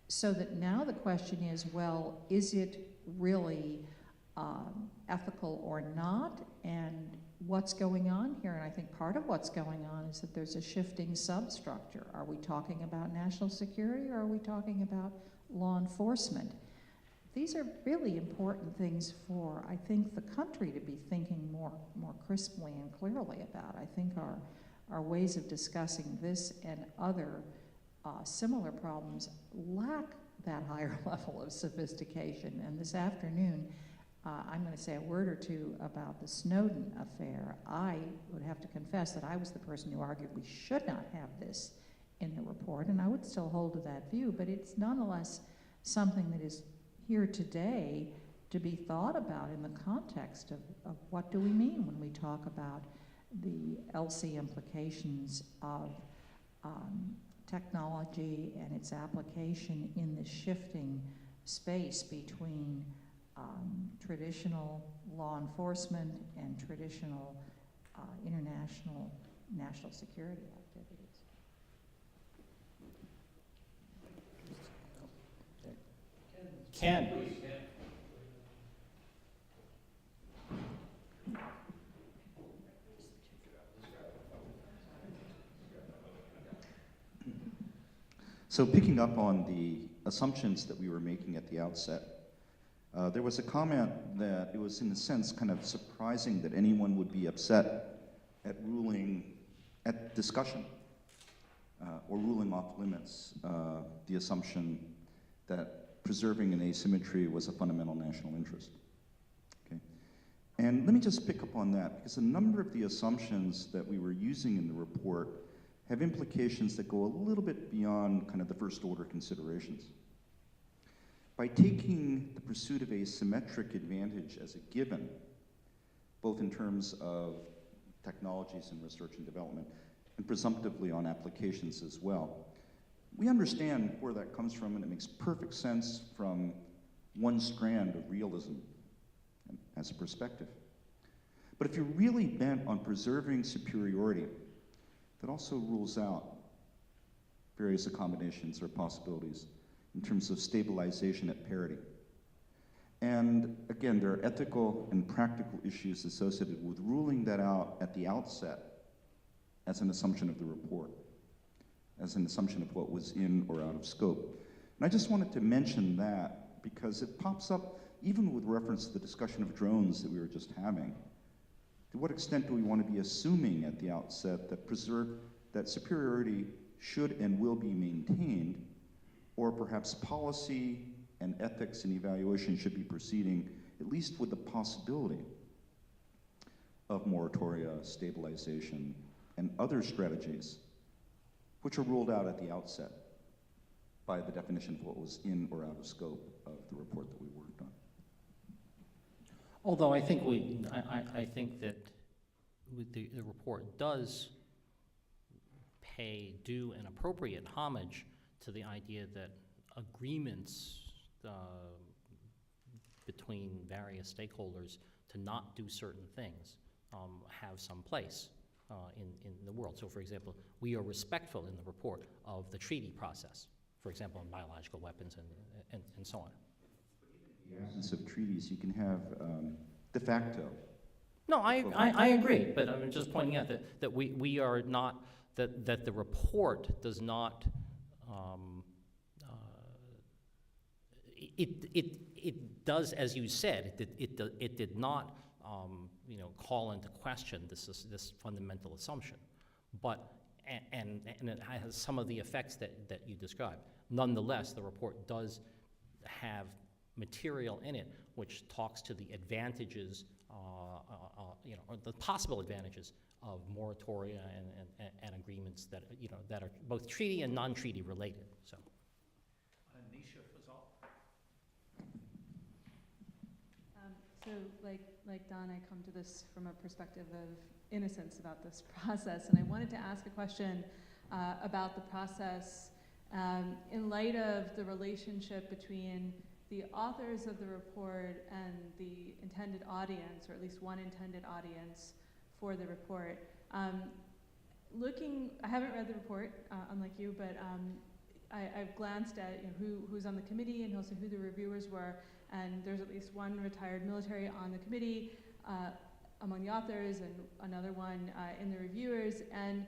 so that now the question is, well, is it really ethical or not? And what's going on here? And I think part of what's going on is that there's a shifting substructure. Are we talking about national security, or are we talking about law enforcement? These are really important things for, I think, the country to be thinking more crisply and clearly about. I think our ways of discussing this and other similar problems lack that higher level of sophistication. And this afternoon, I'm going to say a word or two about the Snowden affair. I would have to confess that I was the person who argued we should not have this in the report, and I would still hold to that view, but it's nonetheless something that is here today to be thought about in the context of what do we mean when we talk about the LC implications of technology and its application in the shifting space between traditional law enforcement and traditional international national security activities. Ken. So picking up on the assumptions that we were making at the outset, there was a comment that it was in a sense kind of surprising that anyone would be upset at discussion or ruling off limits the assumption that preserving an asymmetry was a fundamental national interest. Okay? And let me just pick up on that, because a number of the assumptions that we were using in the report have implications that go a little bit beyond kind of the first order considerations. By taking the pursuit of asymmetric advantage as a given, both in terms of technologies and research and development, and presumptively on applications as well, we understand where that comes from, and it makes perfect sense from one strand of realism as a perspective. But if you're really bent on preserving superiority, that also rules out various accommodations or possibilities in terms of stabilization at parity. And again, there are ethical and practical issues associated with ruling that out at the outset as an assumption of the report, as an assumption of what was in or out of scope. And I just wanted to mention that because it pops up even with reference to the discussion of drones that we were just having. To what extent do we want to be assuming at the outset that superiority should and will be maintained, or perhaps policy and ethics and evaluation should be proceeding at least with the possibility of moratoria, stabilization, and other strategies which are ruled out at the outset by the definition of what was in or out of scope of the report that we worked on. Although I think I think that the report does pay due and appropriate homage to the idea that agreements between various stakeholders to not do certain things have some place in the world. So for example, we are respectful in the report of the treaty process, for example, on biological weapons and so on. the absence of treaties, you can have de facto. No, I agree, but I'm just pointing out that we are not, that the report does not, it does, as you said, it did not, call into question this fundamental assumption, but, and it has some of the effects that you described. Nonetheless, the report does have material in it which talks to the advantages, or the possible advantages of moratoria and agreements that, that are both treaty and non-treaty related, so. Nisha Fazal. So like Don, I come to this from a perspective of innocence about this process, and I wanted to ask a question about the process in light of the relationship between the authors of the report and the intended audience, or at least one intended audience for the report. I haven't read the report, unlike you, but I've glanced at who's on the committee and also who the reviewers were, and there's at least one retired military on the committee among the authors, and another one in the reviewers, and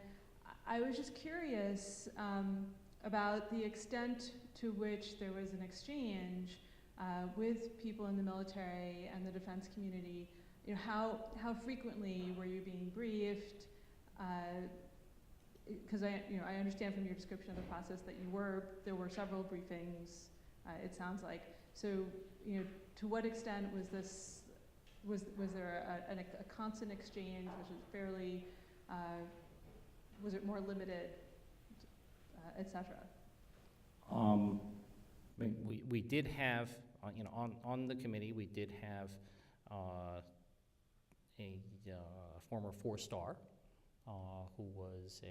I was just curious about the extent to which there was an exchange with people in the military and the defense community. How frequently were you being briefed? Because I understand from your description of the process that there were several briefings. It sounds like. So to what extent was there a constant exchange? Was it fairly? Was it more limited, etc.? We did have, on the committee, we did have a former 4-star who was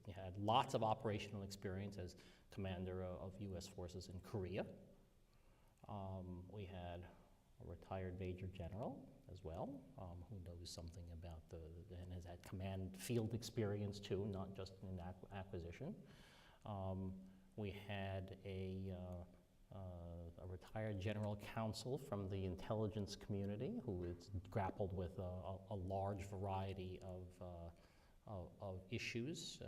he had lots of operational experience as commander of U.S. forces in Korea. We had a retired major general as well, who knows something about and has had command field experience too, not just in acquisition. We had a retired general counsel from the intelligence community who has grappled with a large variety of issues,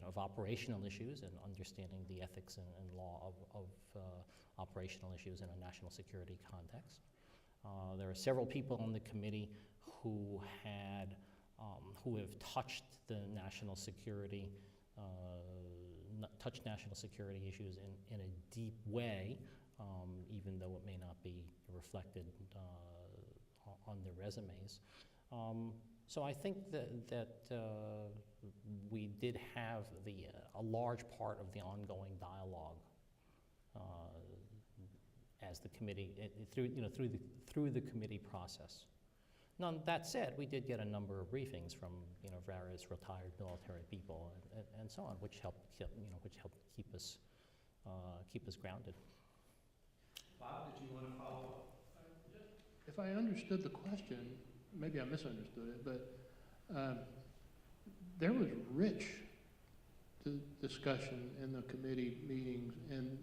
of operational issues, and understanding the ethics and law of operational issues in a national security context. There are several people on the committee who have touched the national security issues in a deep way, even though it may not be reflected on their resumes. So I think that we did have a large part of the ongoing dialogue as the committee through the committee process. Now, that said, we did get a number of briefings from various retired military people and so on, which helped keep us grounded. Bob, did you want to follow up? If I understood the question, maybe I misunderstood it, but there was rich discussion in the committee meetings, and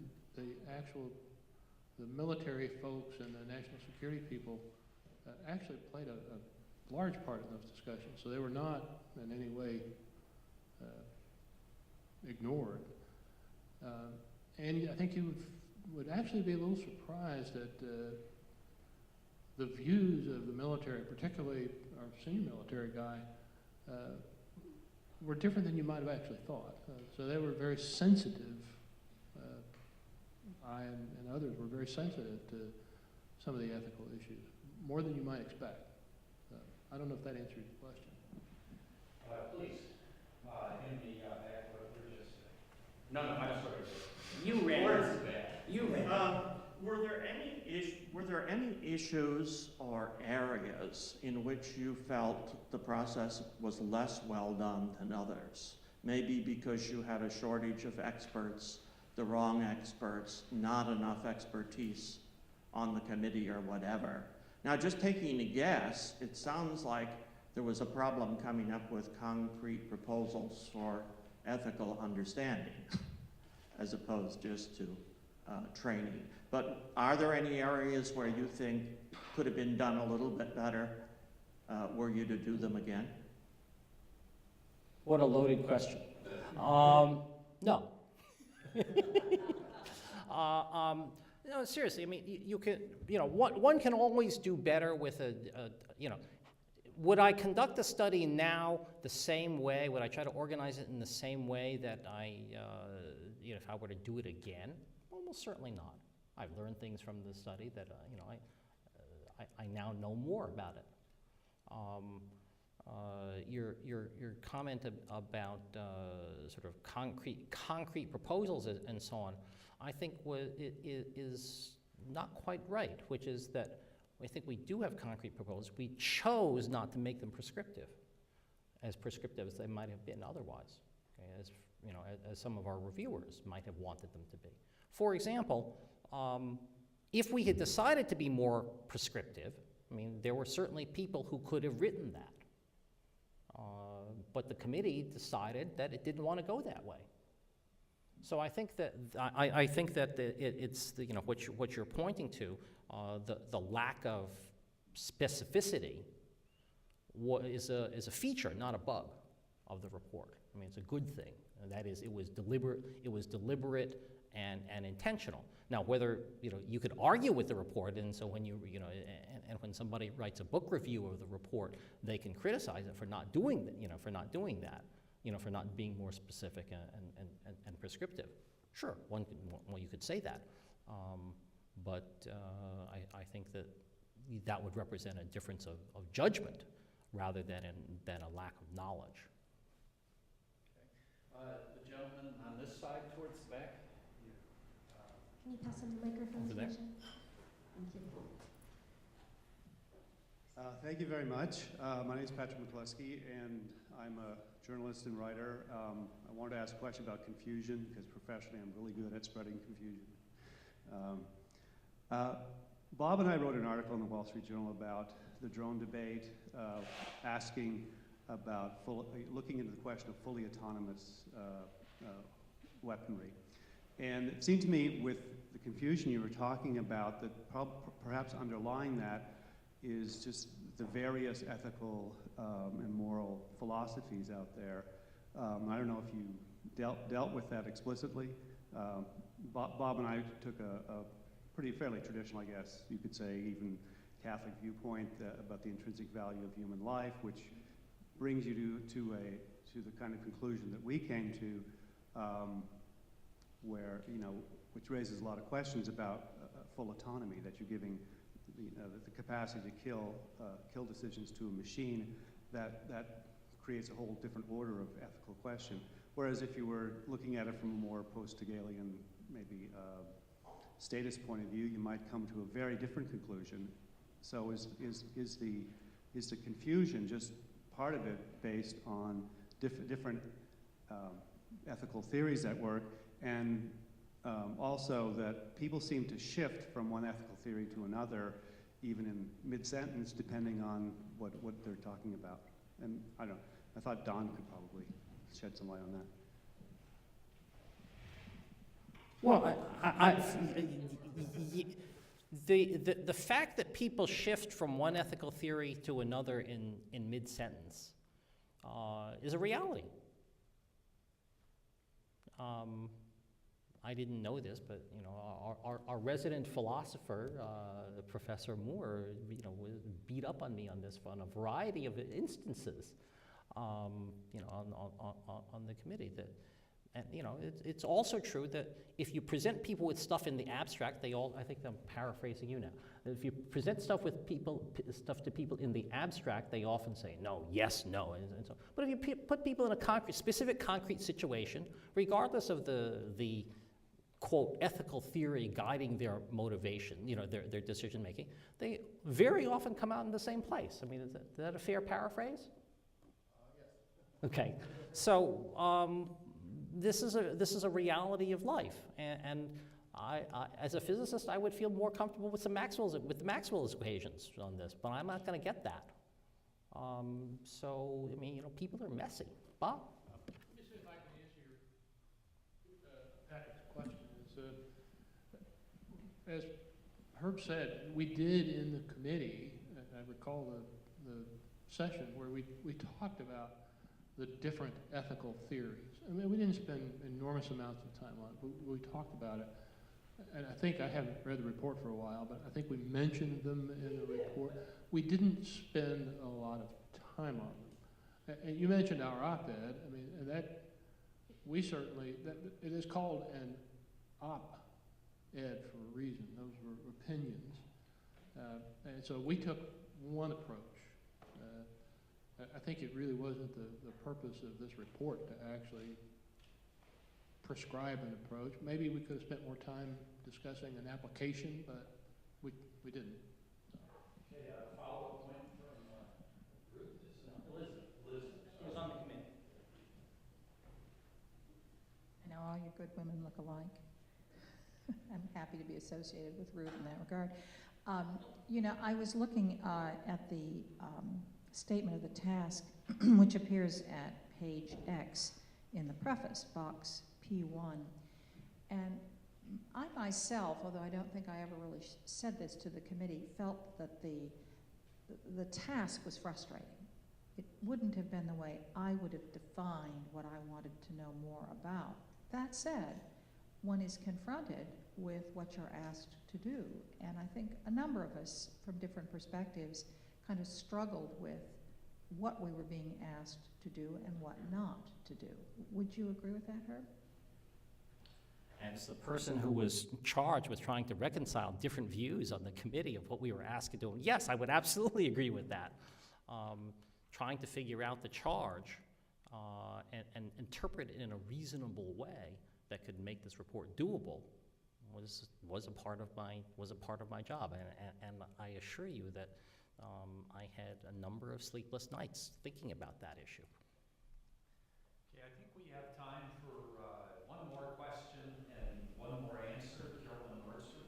the military folks and the national security people actually played a large part in those discussions, so they were not in any way ignored. And I think you would actually be a little surprised at the views of the military, particularly our senior military guy, were different than you might have actually thought. So they were very sensitive. I and others were very sensitive to some of the ethical issues, more than you might expect. I don't know if that answers your question. Please, in the back, what we're just no, I'm sorry. You ran. You ran. Were there any issues or areas in which you felt the process was less well done than others? Maybe because you had a shortage of experts, the wrong experts, not enough expertise on the committee or whatever. Now, just taking a guess, it sounds like there was a problem coming up with concrete proposals for ethical understanding, as opposed just to training. But are there any areas where you think could have been done a little bit better were you to do them again? What a loaded question. No. No, seriously, I mean, you can, one can always do better with would I conduct the study now the same way? Would I try to organize it in the same way that if I were to do it again? Almost certainly not. I've learned things from the study that, I now know more about it. Your comment about sort of concrete proposals and so on, I think is not quite right, which is that I think we do have concrete proposals. We chose not to make them prescriptive as they might have been otherwise, okay, as some of our reviewers might have wanted them to be. For example, if we had decided to be more prescriptive, I mean, there were certainly people who could have written that. But the committee decided that it didn't want to go that way. So I think that it's what you're pointing to, the lack of specificity is a feature, not a bug, of the report. I mean, it's a good thing, and that is it was deliberate and intentional. Now, whether you could argue with the report, and so when and when somebody writes a book review of the report, they can criticize it for not doing that, for not being more specific and prescriptive. Sure, you could say that, but I think that would represent a difference of judgment rather than a lack of knowledge. Okay. The gentleman on this side towards the back. Can you pass on the microphone to Michelle? Thank you. Thank you very much. My name is Patrick McCluskey, and I'm a journalist and writer. I wanted to ask a question about confusion, because professionally I'm really good at spreading confusion. Bob and I wrote an article in the Wall Street Journal about the drone debate, asking about looking into the question of fully autonomous weaponry. And it seemed to me, with the confusion you were talking about, that perhaps underlying that is just the various ethical and moral philosophies out there. I don't know if you dealt with that explicitly. Bob and I took a fairly traditional, I guess you could say, even Catholic viewpoint about the intrinsic value of human life, which brings you to the kind of conclusion that we came to, where which raises a lot of questions about full autonomy, that you're giving the capacity to kill decisions to a machine. That creates a whole different order of ethical question. Whereas if you were looking at it from a more post-Hegelian, maybe status point of view, you might come to a very different conclusion. So is the confusion just part of it based on different ethical theories at work, and also that people seem to shift from one ethical theory to another, even in mid-sentence, depending on what they're talking about? And I thought Don could probably shed some light on that. Well, the fact that people shift from one ethical theory to another in mid-sentence is a reality. I didn't know this, but our resident philosopher, Professor Moore, beat up on me on this on a variety of instances, on the committee. And it's also true that if you present people with stuff in the abstract, I think I'm paraphrasing you now. If you present stuff to people in the abstract, they often say no, yes, no, and so. But if you put people in a specific concrete situation, regardless of the quote ethical theory guiding their motivation, their decision making, they very often come out in the same place. I mean, is that a fair paraphrase? Yes. Okay, so. This is a reality of life, and I, as a physicist, I would feel more comfortable with the Maxwell's equations on this, but I'm not going to get that. So I mean, people are messy. Bob? Let me see if I can answer Patrick's question. as Herb said, we did in the committee, I recall the session where we talked about the different ethical theories. I mean, we didn't spend enormous amounts of time on it, but we talked about it. And I think, I haven't read the report for a while, but I think we mentioned them in the report. We didn't spend a lot of time on them. And you mentioned our op-ed. I mean, and that, we certainly, it is called an op-ed for a reason. Those were opinions. And so we took one approach. I think it really wasn't the purpose of this report to actually prescribe an approach. Maybe we could have spent more time discussing an application, but we didn't. Okay, follow-up point from Ruth. Elizabeth. She was on the committee. I know all you good women look alike. I'm happy to be associated with Ruth in that regard. You know, I was looking at the statement of the task, which appears at page X in the preface, box P1. And I myself, although I don't think I ever really said this to the committee, felt that the task was frustrating. It wouldn't have been the way I would have defined what I wanted to know more about. That said, one is confronted with what you're asked to do. And I think a number of us, from different perspectives, kind of struggled with what we were being asked to do and what not to do. Would you agree with that, Herb? As the person who was charged with trying to reconcile different views on the committee of what we were asked to do, yes, I would absolutely agree with that. Trying to figure out the charge and interpret it in a reasonable way that could make this report doable was a part of my job, and I assure you that I had a number of sleepless nights thinking about that issue. Okay, I think we have time for one more question and one more answer. Carolyn Mercer.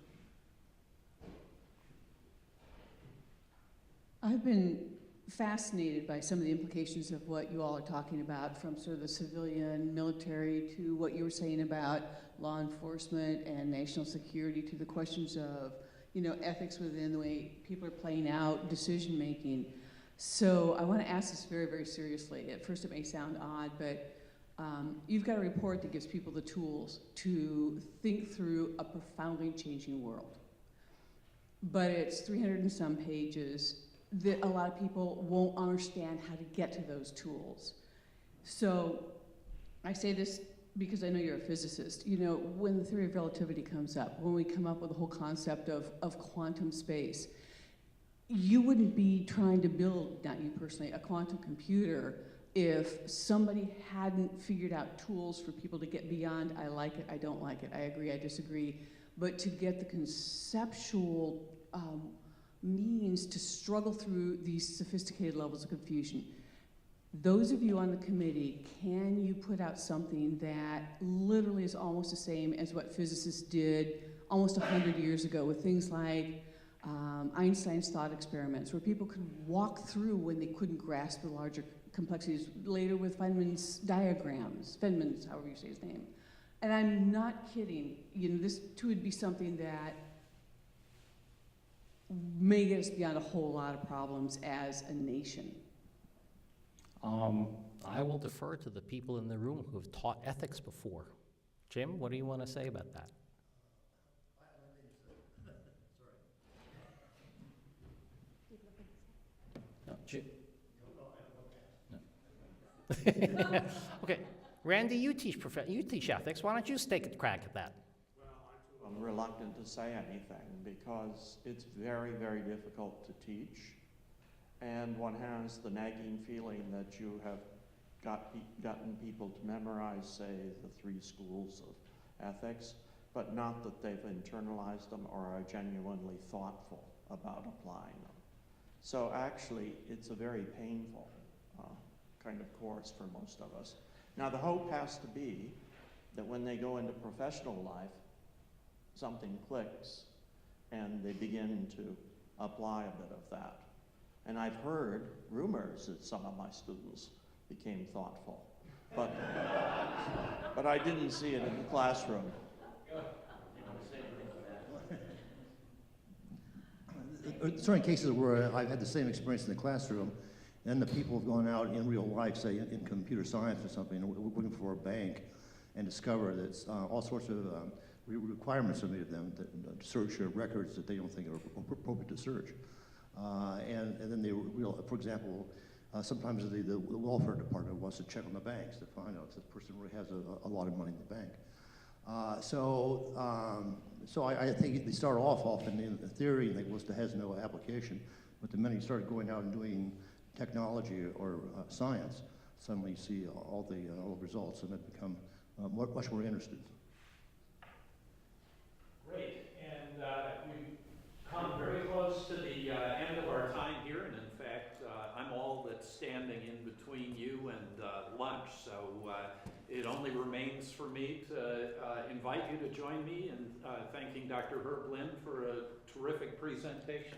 I've been fascinated by some of the implications of what you all are talking about, from sort of the civilian, military, to what you were saying about law enforcement and national security, to the questions of, you know, ethics within the way people are playing out decision making. So I want to ask this very, very seriously. At first it may sound odd, but you've got a report that gives people the tools to think through a profoundly changing world. But it's 300 and some pages that a lot of people won't understand how to get to those tools. So I say this because I know you're a physicist. You know, when the theory of relativity comes up, when we come up with the whole concept of quantum space, you wouldn't be trying to build, not you personally, a quantum computer if somebody hadn't figured out tools for people to get beyond, I like it, I don't like it, I agree, I disagree, but to get the conceptual means to struggle through these sophisticated levels of confusion. Those of you on the committee, can you put out something that literally is almost the same as what physicists did almost 100 years ago with things like Einstein's thought experiments, where people could walk through when they couldn't grasp the larger complexities, later with Feynman's diagrams, Feynman's, however you say his name. And I'm not kidding, you know, this too would be something that may get us beyond a whole lot of problems as a nation. I will defer to the people in the room who have taught ethics before. Jim, what do you want to say about that? No, Jim. No. Okay, Randy, you teach ethics. Why don't you take a crack at that? I'm reluctant to say anything because it's very, very difficult to teach. And one has the nagging feeling that you have gotten people to memorize, say, the 3 schools of ethics, but not that they've internalized them or are genuinely thoughtful about applying them. So actually, it's a very painful kind of course for most of us. Now, the hope has to be that when they go into professional life, something clicks and they begin to apply a bit of that. And I've heard rumors that some of my students became thoughtful, but I didn't see it in the classroom. certain cases where I've had the same experience in the classroom, and the people have gone out in real life, say in computer science or something, and we're working for a bank, and discover that all sorts of requirements are made of them to search records that they don't think are appropriate to search. And then they for example, sometimes the welfare department wants to check on the banks to find out if this person really has a lot of money in the bank. So I think they start off often in the theory and think, well, this has no application, but the minute you start going out and doing technology or science, suddenly you see all the results, and it become much more interested. Great, and we've come very close to the end of our time here, and in fact, I'm all that's standing in between you and lunch, so it only remains for me to invite you to join me in thanking Dr. Herb Lynn for a terrific presentation.